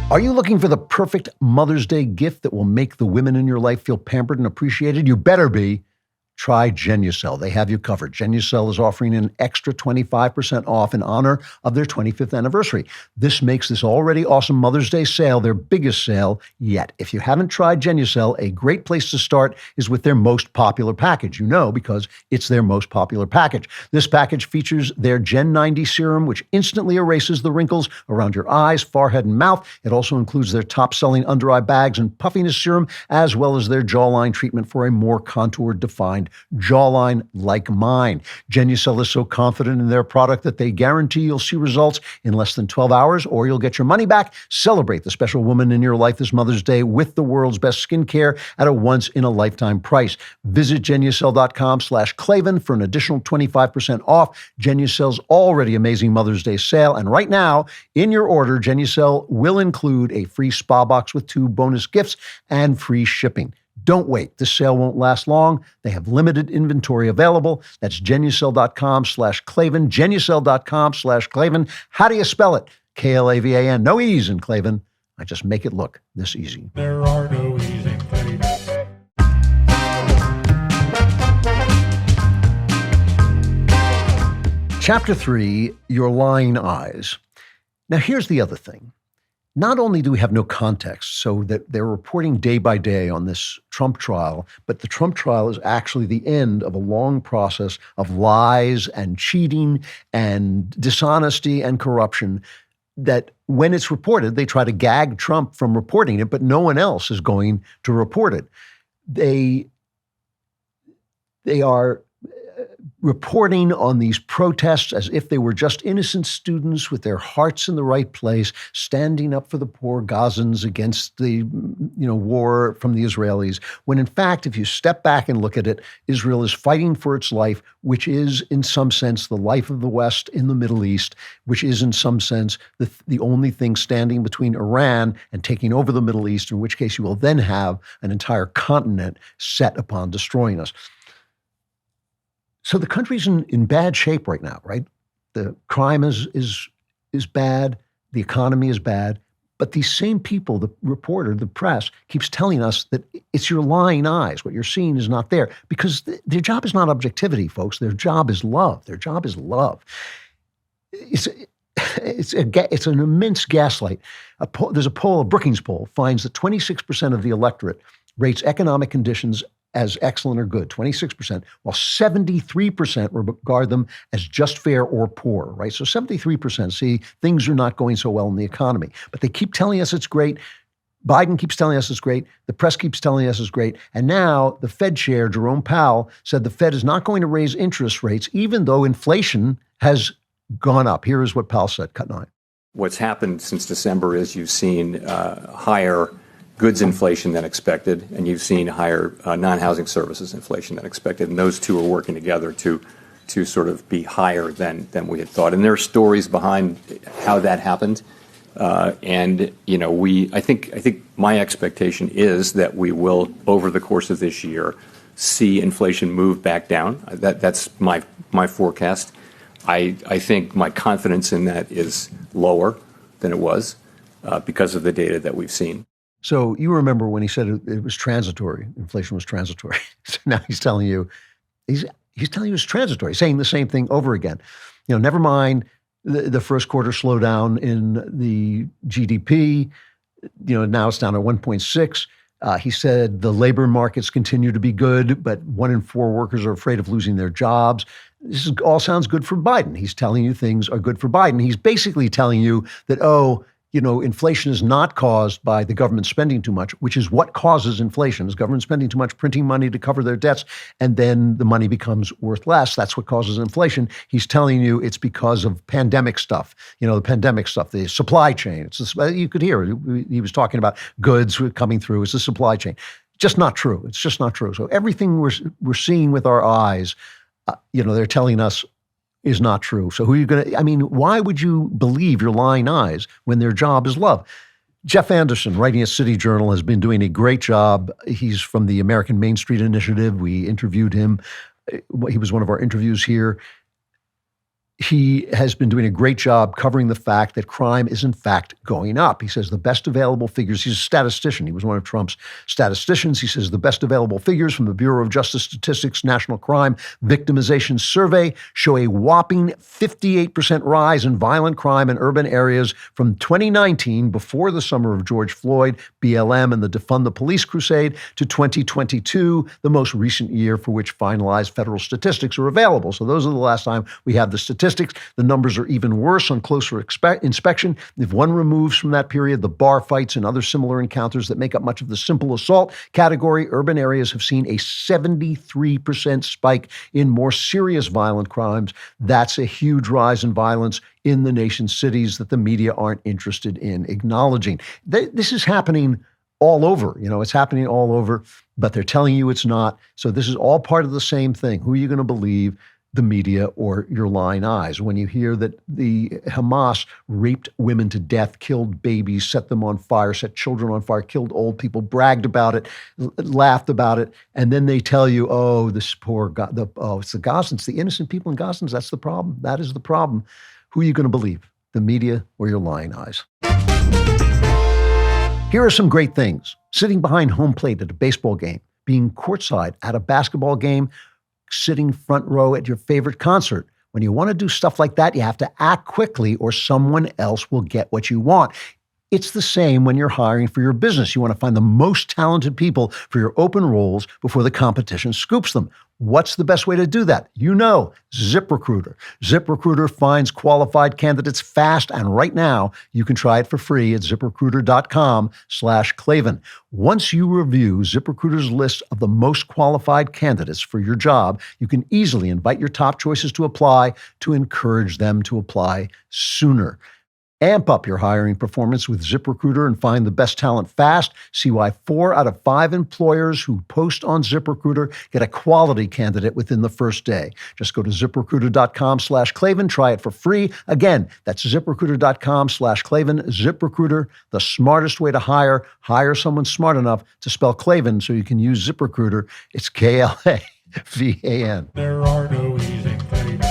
Are you looking for the perfect Mother's Day gift that will make the women in your life feel pampered and appreciated? You better be. Try Genucel. They have you covered. Genucel is offering an extra 25% off in honor of their 25th anniversary. This makes this already awesome Mother's Day sale their biggest sale yet. If you haven't tried Genucel, a great place to start is with their most popular package. You know, because it's their most popular package. This package features their Gen 90 serum, which instantly erases the wrinkles around your eyes, forehead, and mouth. It also includes their top-selling under-eye bags and puffiness serum, as well as their jawline treatment for a more contoured, defined jawline like mine. Genucel is so confident in their product that they guarantee you'll see results in less than 12 hours or you'll get your money back. Celebrate the special woman in your life this Mother's Day with the world's best skincare at a once-in-a-lifetime price. Visit Genucel.com/Klavan for an additional 25% off Genucel's already amazing Mother's Day sale. And right now, in your order, Genucel will include a free spa box with 2 bonus gifts and free shipping. Don't wait. This sale won't last long. They have limited inventory available. That's Genucel.com/Klavan, Genucel.com/Klavan. How do you spell it? Klavan. No E's in Klavan. I just make it look this easy. There are no E's in Klavan. Chapter 3, Your Lying Eyes. Now, here's the other thing. Not only do we have no context, so that they're reporting day by day on this Trump trial, but the Trump trial is actually the end of a long process of lies and cheating and dishonesty and corruption that when it's reported, they try to gag Trump from reporting it, but no one else is going to report it. They are reporting on these protests as if they were just innocent students with their hearts in the right place, standing up for the poor Gazans against the war from the Israelis, when in fact, if you step back and look at it, Israel is fighting for its life, which is in some sense the life of the West in the Middle East, which is in some sense the only thing standing between Iran and taking over the Middle East, in which case you will then have an entire continent set upon destroying us. So the country's in bad shape right now, right? The crime is is bad, the economy is bad, but these same people, the reporter, the press, keeps telling us that it's your lying eyes. What you're seeing is not there, because their job is not objectivity, folks. Their job is love. Their job is love. It's an immense gaslight. There's a poll, a Brookings poll, finds that 26% of the electorate rates economic conditions as excellent or good, 26%, while 73% regard them as just fair or poor, right? So 73% see things are not going so well in the economy, but they keep telling us it's great. Biden keeps telling us it's great. The press keeps telling us it's great. And now the Fed chair, Jerome Powell, said the Fed is not going to raise interest rates, even though inflation has gone up. Here is what Powell said, cut 9. What's happened since December is you've seen higher goods inflation than expected, and you've seen higher non-housing services inflation than expected. And those two are working together to sort of be higher than we had thought. And there are stories behind how that happened. And you know, I think my expectation is that we will, over the course of this year, see inflation move back down. That's my forecast. I think my confidence in that is lower than it was because of the data that we've seen. So you remember when he said it was transitory, inflation was transitory. So now he's telling you it's transitory, saying the same thing over again. You know, never mind the first quarter slowdown in the GDP. You know, now it's down to 1.6. He said the labor markets continue to be good, but 1 in 4 workers are afraid of losing their jobs. This all sounds good for Biden. He's telling you things are good for Biden. He's basically telling you that, inflation is not caused by the government spending too much, which is what causes inflation, is government spending too much, printing money to cover their debts, and then the money becomes worth less. That's what causes inflation. He's telling you it's because of pandemic stuff, the pandemic stuff, the supply chain. You could hear it. He was talking about goods coming through. It's the supply chain. Just not true. It's just not true. So everything we're seeing with our eyes, they're telling us is not true. So who are you going to, why would you believe your lying eyes when their job is love? Jeff Anderson, writing at City Journal, has been doing a great job. He's from the American Main Street Initiative. We interviewed him. He was one of our interviews here. He has been doing a great job covering the fact that crime is in fact going up. He says the best available figures, he's a statistician. He was one of Trump's statisticians. He says the best available figures from the Bureau of Justice Statistics National Crime Victimization Survey show a whopping 58% rise in violent crime in urban areas from 2019, before the summer of George Floyd, BLM, and the Defund the Police crusade, to 2022, the most recent year for which finalized federal statistics are available. So those are the last time we have the statistics. The numbers are even worse on closer inspection. If one removes from that period the bar fights and other similar encounters that make up much of the simple assault category, urban areas have seen a 73% spike in more serious violent crimes. That's a huge rise in violence in the nation's cities that the media aren't interested in acknowledging. This is happening all over. It's happening all over, but they're telling you it's not. So this is all part of the same thing. Who are you going to believe? The media or your lying eyes? When you hear that the Hamas raped women to death, killed babies, set them on fire, set children on fire, killed old people, bragged about it, laughed about it, and then they tell you, this poor it's the Gazans, the innocent people in Gazans, that's the problem. That is the problem. Who are you going to believe? The media or your lying eyes? Here are some great things. Sitting behind home plate at a baseball game, being courtside at a basketball game, sitting front row at your favorite concert. When you want to do stuff like that, you have to act quickly or someone else will get what you want. It's the same when you're hiring for your business. You want to find the most talented people for your open roles before the competition scoops them. What's the best way to do that? ZipRecruiter. ZipRecruiter finds qualified candidates fast, and right now you can try it for free at ZipRecruiter.com/Klavan. Once you review ZipRecruiter's list of the most qualified candidates for your job, you can easily invite your top choices to apply to encourage them to apply sooner. Amp up your hiring performance with ZipRecruiter and find the best talent fast. See why 4 out of 5 employers who post on ZipRecruiter get a quality candidate within the first day. Just go to ZipRecruiter.com/Klavan. Try it for free. Again, that's ZipRecruiter.com/Klavan. ZipRecruiter, the smartest way to hire. Hire someone smart enough to spell Klavan so you can use ZipRecruiter. It's KLAVAN. There are no easy things.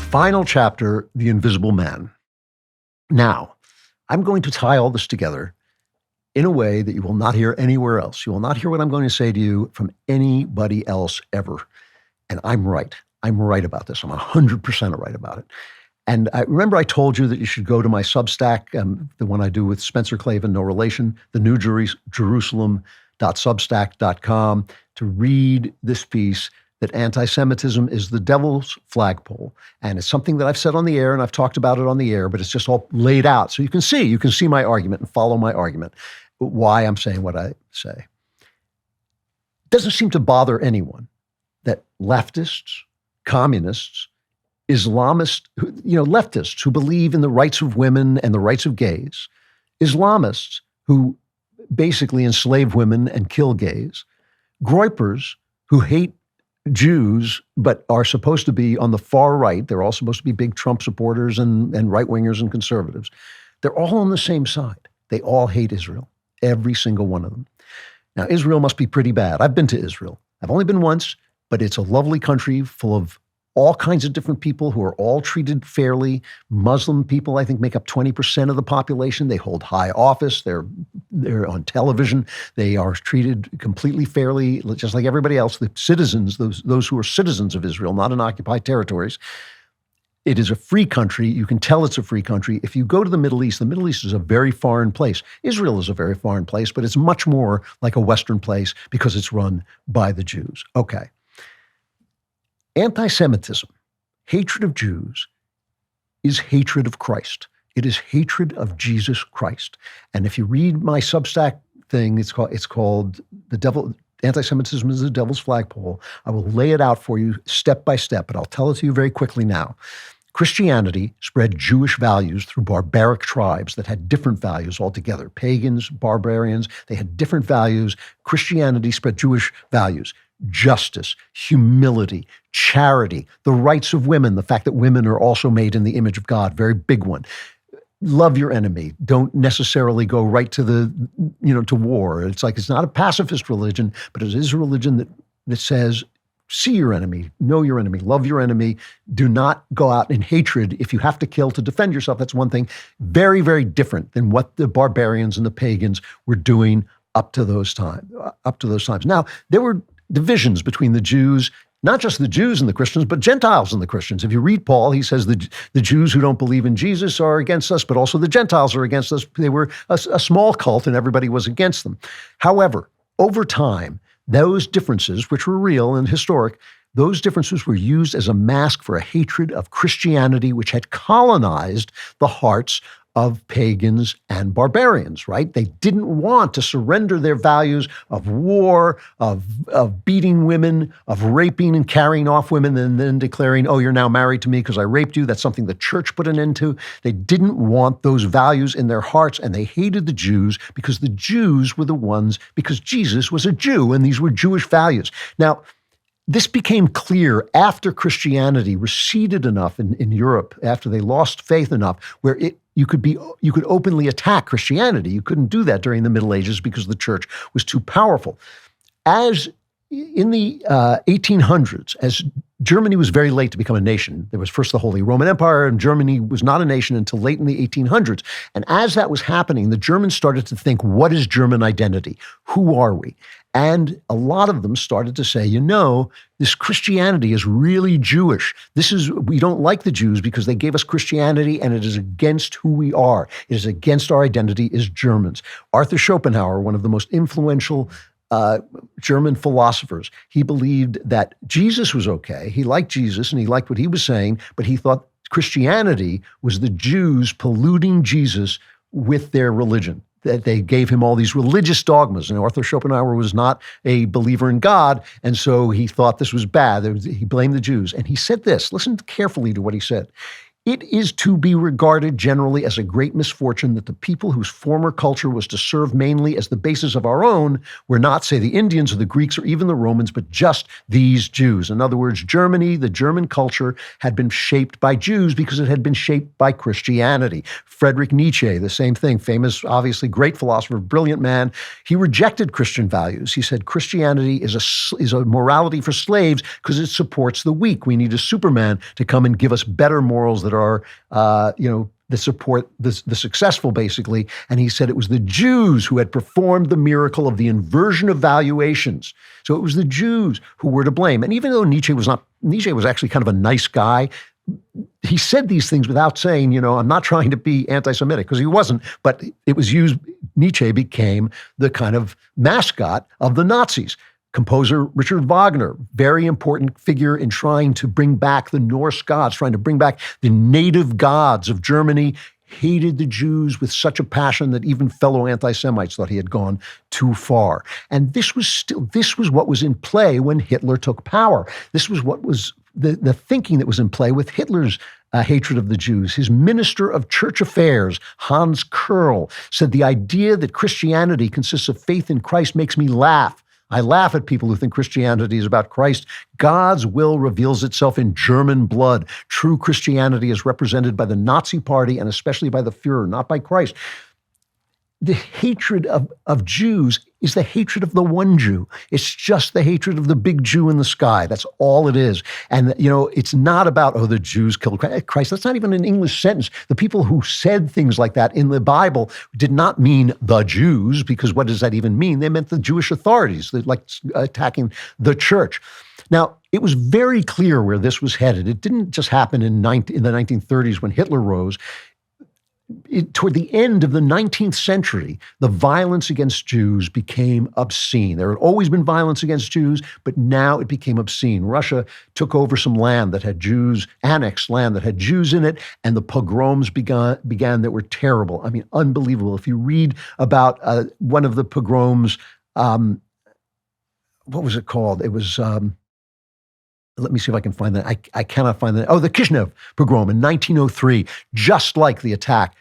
final chapter, The Invisible Man. Now, I'm going to tie all this together in a way that you will not hear anywhere else. You will not hear what I'm going to say to you from anybody else ever. And I'm right. I'm right about this. I'm 100% right about it. And I remember I told you that you should go to my Substack, the one I do with Spencer Klavan, no relation, the New Jerusalem.substack.com, to read this piece that anti-Semitism is the devil's flagpole. And it's something that I've said on the air, and I've talked about it on the air, but it's just all laid out. So you can see my argument and follow my argument, why I'm saying what I say. It doesn't seem to bother anyone that leftists, communists, Islamists, leftists who believe in the rights of women and the rights of gays, Islamists who basically enslave women and kill gays, Groypers who hate Jews but are supposed to be on the far right. They're all supposed to be big Trump supporters and right-wingers and conservatives. They're all on the same side. They all hate Israel, every single one of them. Now, Israel must be pretty bad. I've been to Israel. I've only been once, but it's a lovely country full of all kinds of different people who are all treated fairly. Muslim people, I think, make up 20% of the population. They hold high office. They're on television. They are treated completely fairly, just like everybody else. The citizens, those who are citizens of Israel, not in occupied territories. It is a free country. You can tell it's a free country. If you go to the Middle East is a very foreign place. Israel is a very foreign place, but it's much more like a Western place because it's run by the Jews. Okay. Anti-Semitism, hatred of Jews, is hatred of Christ. It is hatred of Jesus Christ. And if you read my Substack thing, it's called The Devil. Anti-Semitism is the devil's flagpole. I will lay it out for you step by step, but I'll tell it to you very quickly now. Christianity spread Jewish values through barbaric tribes that had different values altogether. Pagans, barbarians, they had different values. Christianity spread Jewish values. Justice, humility, charity, the rights of women, the fact that women are also made in the image of God, very big one. Love your enemy. Don't necessarily go right to to war. It's not a pacifist religion, but it is a religion that says, see your enemy, know your enemy, love your enemy. Do not go out in hatred. If you have to kill to defend yourself, that's one thing. Very, very different than what the barbarians and the pagans were doing up to those times. Now, there were divisions between the Jews, not just the Jews and the Christians, but Gentiles and the Christians. If you read Paul, he says the Jews who don't believe in Jesus are against us, but also the Gentiles are against us. They were a small cult and everybody was against them. However, over time, those differences, which were real and historic, those differences were used as a mask for a hatred of Christianity, which had colonized the hearts of pagans and barbarians, right? They didn't want to surrender their values of war, of beating women, of raping and carrying off women, and then declaring, oh, you're now married to me because I raped you. That's something the church put an end to. They didn't want those values in their hearts, and they hated the Jews because the Jews were the ones, because Jesus was a Jew, and these were Jewish values. Now, this became clear after Christianity receded enough in Europe, after they lost faith enough, where you could openly attack Christianity. You couldn't do that during the Middle Ages because the church was too powerful. As in the 1800s, as Germany was very late to become a nation, there was first the Holy Roman Empire, and Germany was not a nation until late in the 1800s. And as that was happening, the Germans started to think, what is German identity? Who are we? And a lot of them started to say, this Christianity is really Jewish. We don't like the Jews because they gave us Christianity and it is against who we are. It is against our identity as Germans. Arthur Schopenhauer, one of the most influential German philosophers, he believed that Jesus was okay. He liked Jesus and he liked what he was saying, but he thought Christianity was the Jews polluting Jesus with their religion. That they gave him all these religious dogmas. And Arthur Schopenhauer was not a believer in God, and so he thought this was bad. He blamed the Jews. And he said this, listen carefully to what he said. It is to be regarded generally as a great misfortune that the people whose former culture was to serve mainly as the basis of our own were not, say, the Indians or the Greeks or even the Romans, but just these Jews. In other words, Germany, the German culture, had been shaped by Jews because it had been shaped by Christianity. Friedrich Nietzsche, the same thing, famous, obviously great philosopher, brilliant man. He rejected Christian values. He said Christianity is a morality for slaves because it supports the weak. We need a Superman to come and give us better morals that are, that support the successful, basically. And he said it was the Jews who had performed the miracle of the inversion of valuations. So it was the Jews who were to blame. And even though Nietzsche was actually kind of a nice guy, he said these things without saying, I'm not trying to be anti-Semitic, because he wasn't, but it was used. Nietzsche became the kind of mascot of the Nazis. Composer Richard Wagner, very important figure in trying to bring back the Norse gods, trying to bring back the native gods of Germany, hated the Jews with such a passion that even fellow anti-Semites thought he had gone too far. And this was what was in play when Hitler took power. This was what was the thinking that was in play with Hitler's hatred of the Jews. His minister of church affairs, Hans Kerl, said the idea that Christianity consists of faith in Christ makes me laugh. I laugh at people who think Christianity is about Christ. God's will reveals itself in German blood. True Christianity is represented by the Nazi Party and especially by the Führer, not by Christ. The hatred of Jews is the hatred of the one Jew. It's just the hatred of the big Jew in the sky. That's all it is. And, it's not about, the Jews killed Christ. That's not even an English sentence. The people who said things like that in the Bible did not mean the Jews, because what does that even mean? They meant the Jewish authorities, like attacking the church. Now, it was very clear where this was headed. It didn't just happen in the 1930s when Hitler rose. Toward the end of the 19th century, the violence against Jews became obscene. There had always been violence against Jews, but now it became obscene. Russia took over some land that had Jews, annexed land that had Jews in it, and the pogroms began that were terrible. I mean, unbelievable. If you read about one of the pogroms, what was it called? It was... let me see if I can find that. I cannot find that. The Kishinev pogrom in 1903, just like the attack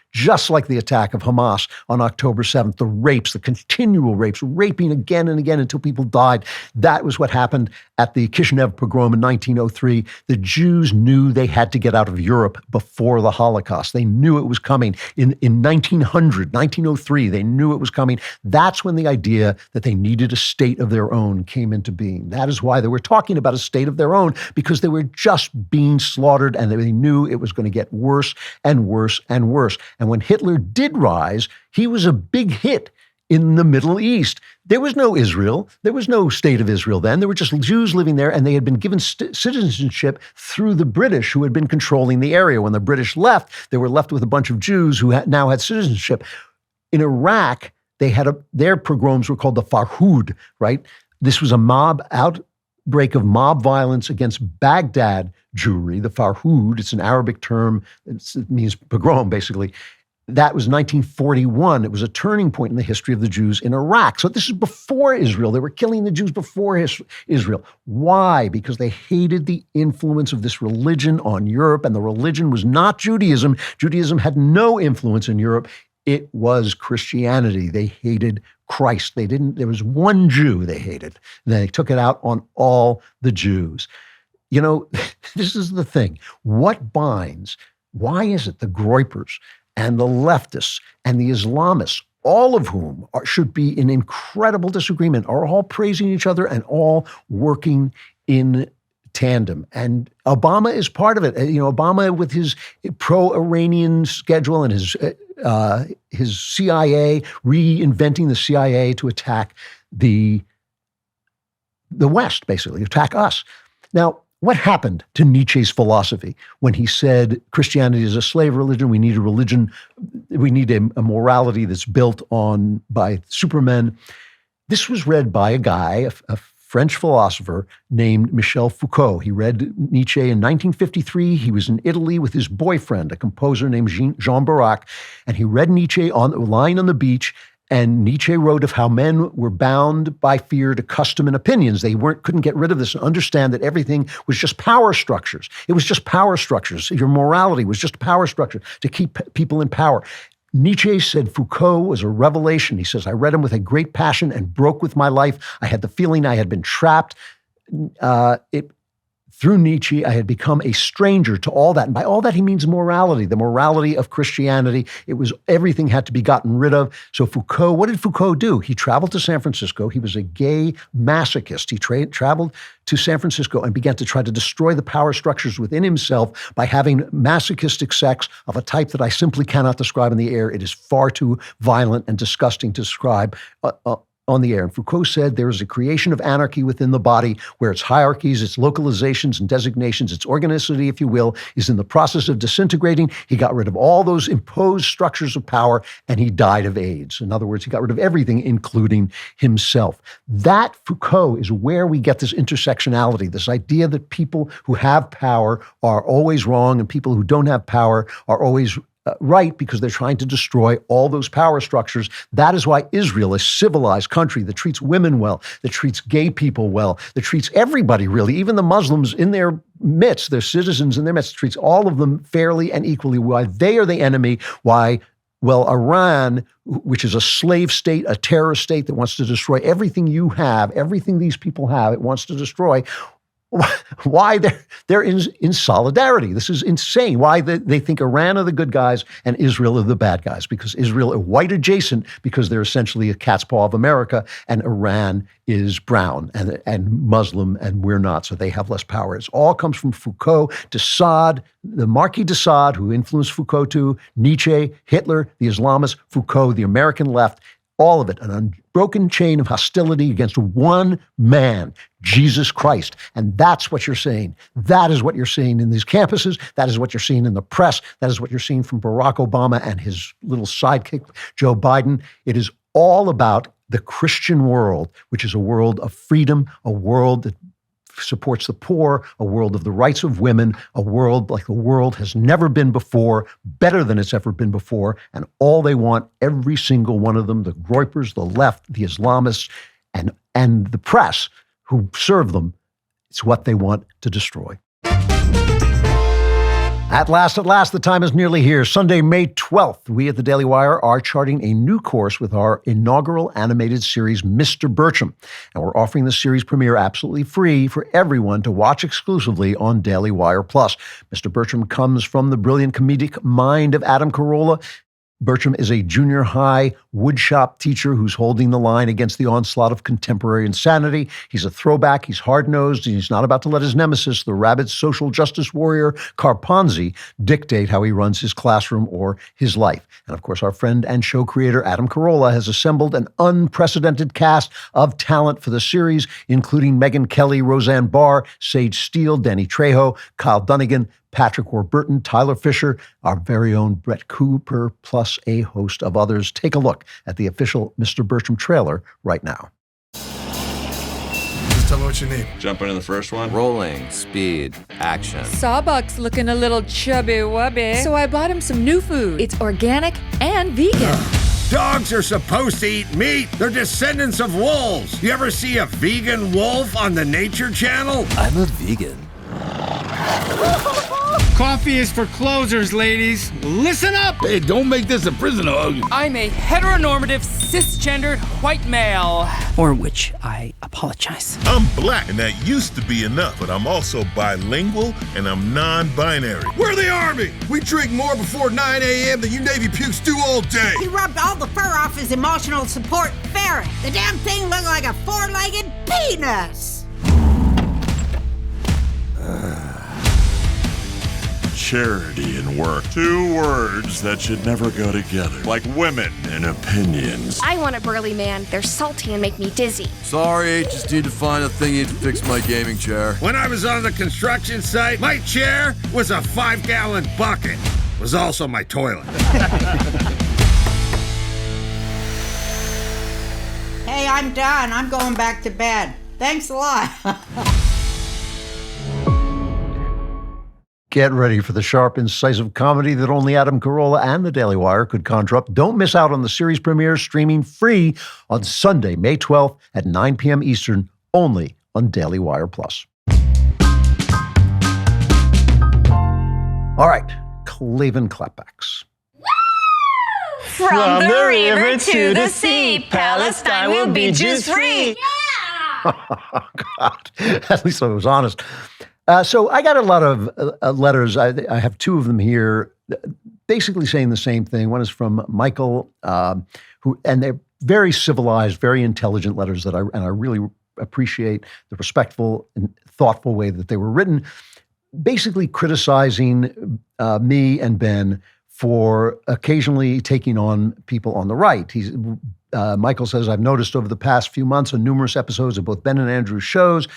of Hamas on October 7th, the rapes, the continual rapes, raping again and again until people died. That was what happened at the Kishinev pogrom in 1903. The Jews knew they had to get out of Europe before the Holocaust. They knew it was coming. In 1903, they knew it was coming. That's when the idea that they needed a state of their own came into being. That is why they were talking about a state of their own, because they were just being slaughtered and they knew it was going to get worse and worse and worse. And when Hitler did rise, he was a big hit in the Middle East. There was no Israel. There was no state of Israel then. There were just Jews living there, and they had been given citizenship through the British, who had been controlling the area. When the British left, they were left with a bunch of Jews who now had citizenship. In Iraq, they had their pogroms were called the Farhud, right? This was a outbreak of mob violence against Baghdad Jewry, the Farhud. It's an Arabic term. It means pogrom, basically. That was 1941. It was a turning point in the history of the Jews in Iraq. So this is before Israel. They were killing the Jews before Israel. Why? Because they hated the influence of this religion on Europe, and the religion was not Judaism. Judaism had no influence in Europe. It was Christianity. They hated Christ. There was one Jew they hated. And they took it out on all the Jews. This is the thing. What binds? Why is it the Groypers and the leftists and the Islamists, all of whom should be in incredible disagreement, are all praising each other and all working in tandem? And Obama is part of it. Obama, with his pro-Iranian schedule and his CIA, reinventing the CIA to attack the West, basically, attack us. Now, what happened to Nietzsche's philosophy when he said Christianity is a slave religion? We need a religion. We need a morality that's built by supermen. This was read by a guy, a French philosopher named Michel Foucault. He read Nietzsche in 1953. He was in Italy with his boyfriend, a composer named Jean Barak, and he read Nietzsche lying on the beach. And Nietzsche wrote of how men were bound by fear to custom and opinions. They couldn't get rid of this and understand that everything was just power structures. It was just power structures. Your morality was just a power structure to keep people in power. Nietzsche said Foucault was a revelation. He says, I read him with a great passion and broke with my life. I had the feeling I had been trapped. Through Nietzsche, I had become a stranger to all that. And by all that, he means morality, the morality of Christianity. It was everything had to be gotten rid of. So Foucault, what did Foucault do? He traveled to San Francisco. He was a gay masochist. He traveled to San Francisco and began to try to destroy the power structures within himself by having masochistic sex of a type that I simply cannot describe in the air. It is far too violent and disgusting to describe on the air. And Foucault said there is a creation of anarchy within the body where its hierarchies, its localizations and designations, its organicity, if you will, is in the process of disintegrating. He got rid of all those imposed structures of power and he died of AIDS. In other words, he got rid of everything, including himself. That, Foucault, is where we get this intersectionality, this idea that people who have power are always wrong and people who don't have power are always right because they're trying to destroy all those power structures. That is why Israel, a civilized country that treats women well, that treats gay people well, that treats everybody really, even the Muslims in their midst, their citizens in their midst, treats all of them fairly and equally, why they are the enemy, why, well, Iran, which is a slave state, a terrorist state that wants to destroy everything you have, everything these people have, it wants to destroy. Why they're in solidarity. This is insane. Why they think Iran are the good guys and Israel are the bad guys, because Israel are white adjacent because they're essentially a cat's paw of America, and Iran is brown and Muslim, and we're not, so they have less power. It all comes from Foucault, de Sade, the Marquis de Sade, who influenced Foucault too, Nietzsche, Hitler, the Islamists, Foucault, the American left, all of it, an unbroken chain of hostility against one man, Jesus Christ. And that's what you're seeing. That is what you're seeing in these campuses. That is what you're seeing in the press. That is what you're seeing from Barack Obama and his little sidekick, Joe Biden. It is all about the Christian world, which is a world of freedom, a world that supports the poor, a world of the rights of women, a world like the world has never been before, better than it's ever been before. And all they want, every single one of them, the Groypers, the left, the Islamists, and the press who serve them, it's what they want to destroy. At last, the time is nearly here. Sunday, May 12th, we at the Daily Wire are charting a new course with our inaugural animated series, Mr. Birchum. And we're offering the series premiere absolutely free for everyone to watch exclusively on Daily Wire Plus. Mr. Birchum comes from the brilliant comedic mind of Adam Carolla. Birchum is a junior high woodshop teacher who's holding the line against the onslaught of contemporary insanity. He's a throwback, he's hard-nosed, and he's not about to let his nemesis, the rabid social justice warrior Carponzi, dictate how he runs his classroom or his life. And of course, our friend and show creator Adam Carolla has assembled an unprecedented cast of talent for the series, including Megyn Kelly, Roseanne Barr, Sage Steele, Danny Trejo, Kyle Dunnigan, Patrick Warburton, Tyler Fisher, our very own Brett Cooper, plus a host of others. Take a look at the official Mr. Birchum trailer right now. Just tell me what you need. Jump into the first one. Rolling, speed, action. Sawbuck's looking a little chubby-wubby, so I bought him some new food. It's organic and vegan. Dogs are supposed to eat meat. They're descendants of wolves. You ever see a vegan wolf on the Nature Channel? I'm a vegan. Coffee is for closers, ladies. Listen up! Hey, don't make this a prison hug. I'm a heteronormative, cisgendered white male. For which I apologize. I'm black, and that used to be enough, but I'm also bilingual, and I'm non-binary. We're the Army! We drink more before 9 a.m. than you Navy pukes do all day. He rubbed all the fur off his emotional support ferret. The damn thing looked like a four-legged penis. Charity and work. Two words that should never go together. Like women and opinions. I want a burly man. They're salty and make me dizzy. Sorry, just need to find a thingy to fix my gaming chair. When I was on the construction site, my chair was a 5-gallon bucket. It was also my toilet. Hey, I'm done. I'm going back to bed. Thanks a lot. Get ready for the sharp, incisive comedy that only Adam Carolla and the Daily Wire could conjure up. Don't miss out on the series premiere, streaming free on Sunday, May 12th at 9 p.m. Eastern, only on Daily Wire Plus. All right, Klavan Klapbacks. From the river to the sea, Palestine will be Jews-free. Oh, God. At least I was honest. So I got a lot of letters. I have two of them here, basically saying the same thing. One is from Michael, and they're very civilized, very intelligent letters that I really appreciate the respectful and thoughtful way that they were written, basically criticizing me and Ben for occasionally taking on people on the right. Michael says, I've noticed over the past few months on numerous episodes of both Ben and Andrew's shows,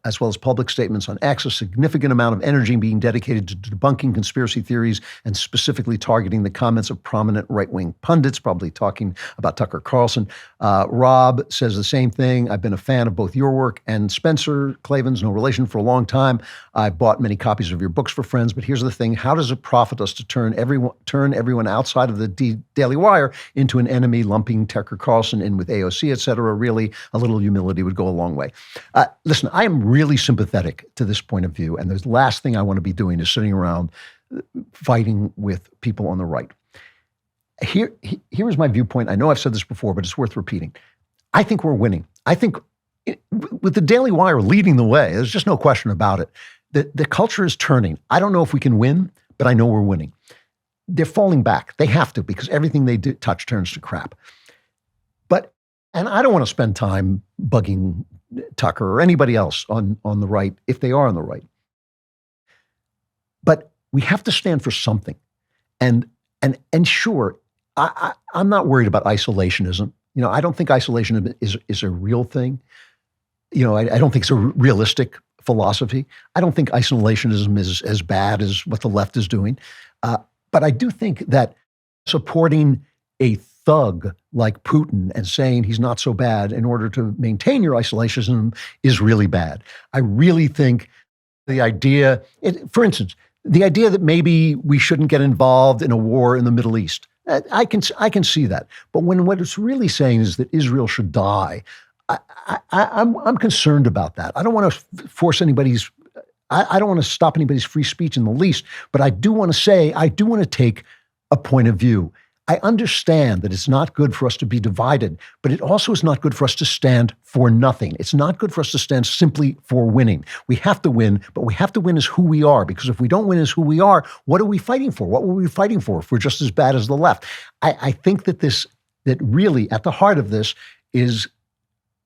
as well as public statements on X, a significant amount of energy being dedicated to debunking conspiracy theories and specifically targeting the comments of prominent right-wing pundits, probably talking about Tucker Carlson. Rob says the same thing. I've been a fan of both your work and Spencer Klavan's, no relation, for a long time. I've bought many copies of your books for friends, but here's the thing. How does it profit us to turn everyone outside of the Daily Wire into an enemy, lumping Tucker Carlson in with AOC, et cetera? Really, a little humility would go a long way. Listen, I am really sympathetic to this point of view, and the last thing I want to be doing is sitting around fighting with people on the right. Here is my viewpoint. I know I've said this before, but it's worth repeating. I think we're winning. I think with the Daily Wire leading the way, there's just no question about it. The culture is turning. I don't know if we can win, but I know we're winning. They're falling back. They have to, because everything they touch turns to crap. And I don't want to spend time bugging Tucker or anybody else on the right, if they are on the right. But we have to stand for something. And sure, I'm not worried about isolationism. I don't think isolation is a real thing. I don't think it's a realistic philosophy. I don't think isolationism is as bad as what the left is doing. But I do think that supporting a thug like Putin and saying he's not so bad in order to maintain your isolationism is really bad. I really think the idea, for instance, the idea that maybe we shouldn't get involved in a war in the Middle East, I can see that. But when what it's really saying is that Israel should die, I'm concerned about that. I don't want to force anybody's, I don't want to stop anybody's free speech in the least, but I do want to say, I do want to take a point of view. I understand that it's not good for us to be divided, but it also is not good for us to stand for nothing. It's not good for us to stand simply for winning. We have to win, but we have to win as who we are, because if we don't win as who we are, what are we fighting for? What were we fighting for if we're just as bad as the left? I think that really at the heart of this is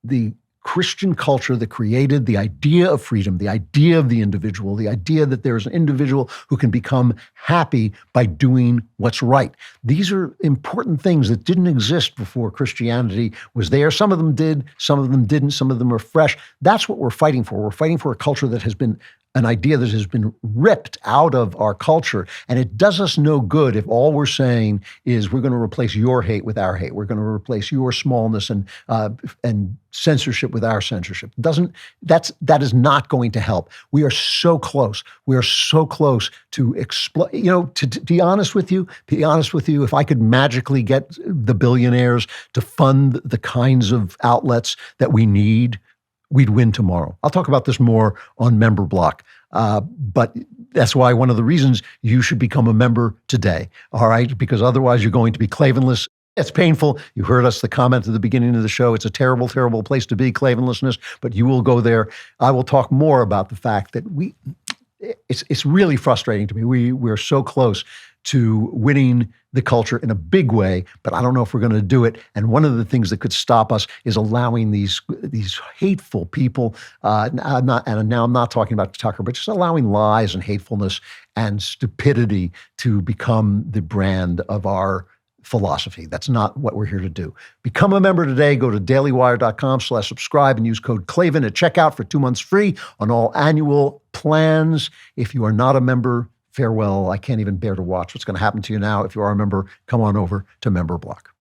the Christian culture that created the idea of freedom, the idea of the individual, the idea that there's an individual who can become happy by doing what's right. These are important things that didn't exist before Christianity was there. Some of them did, some of them didn't, some of them are fresh. That's what we're fighting for. We're fighting for a culture that has been an idea that has been ripped out of our culture. And it does us no good if all we're saying is we're going to replace your hate with our hate. We're going to replace your smallness and censorship with our censorship. That is not going to help. We are so close. We are so close to explode. To be honest with you, if I could magically get the billionaires to fund the kinds of outlets that we need, we'd win tomorrow. I'll talk about this more on Member Block. But that's why one of the reasons you should become a member today, all right? Because otherwise you're going to be Klavanless. It's painful. You heard us, the comment at the beginning of the show. It's a terrible, terrible place to be, Klavanlessness, but you will go there. I will talk more about the fact that it's really frustrating to me. We're so close to winning the culture in a big way, but I don't know if we're going to do it. And one of the things that could stop us is allowing these hateful people, now I'm not talking about Tucker, but just allowing lies and hatefulness and stupidity to become the brand of our philosophy. That's not what we're here to do. Become a member today. Go to dailywire.com/subscribe and use code Klavan at checkout for 2 months free on all annual plans. If you are not a member, farewell. I can't even bear to watch what's going to happen to you now. If you are a member, come on over to Member Block.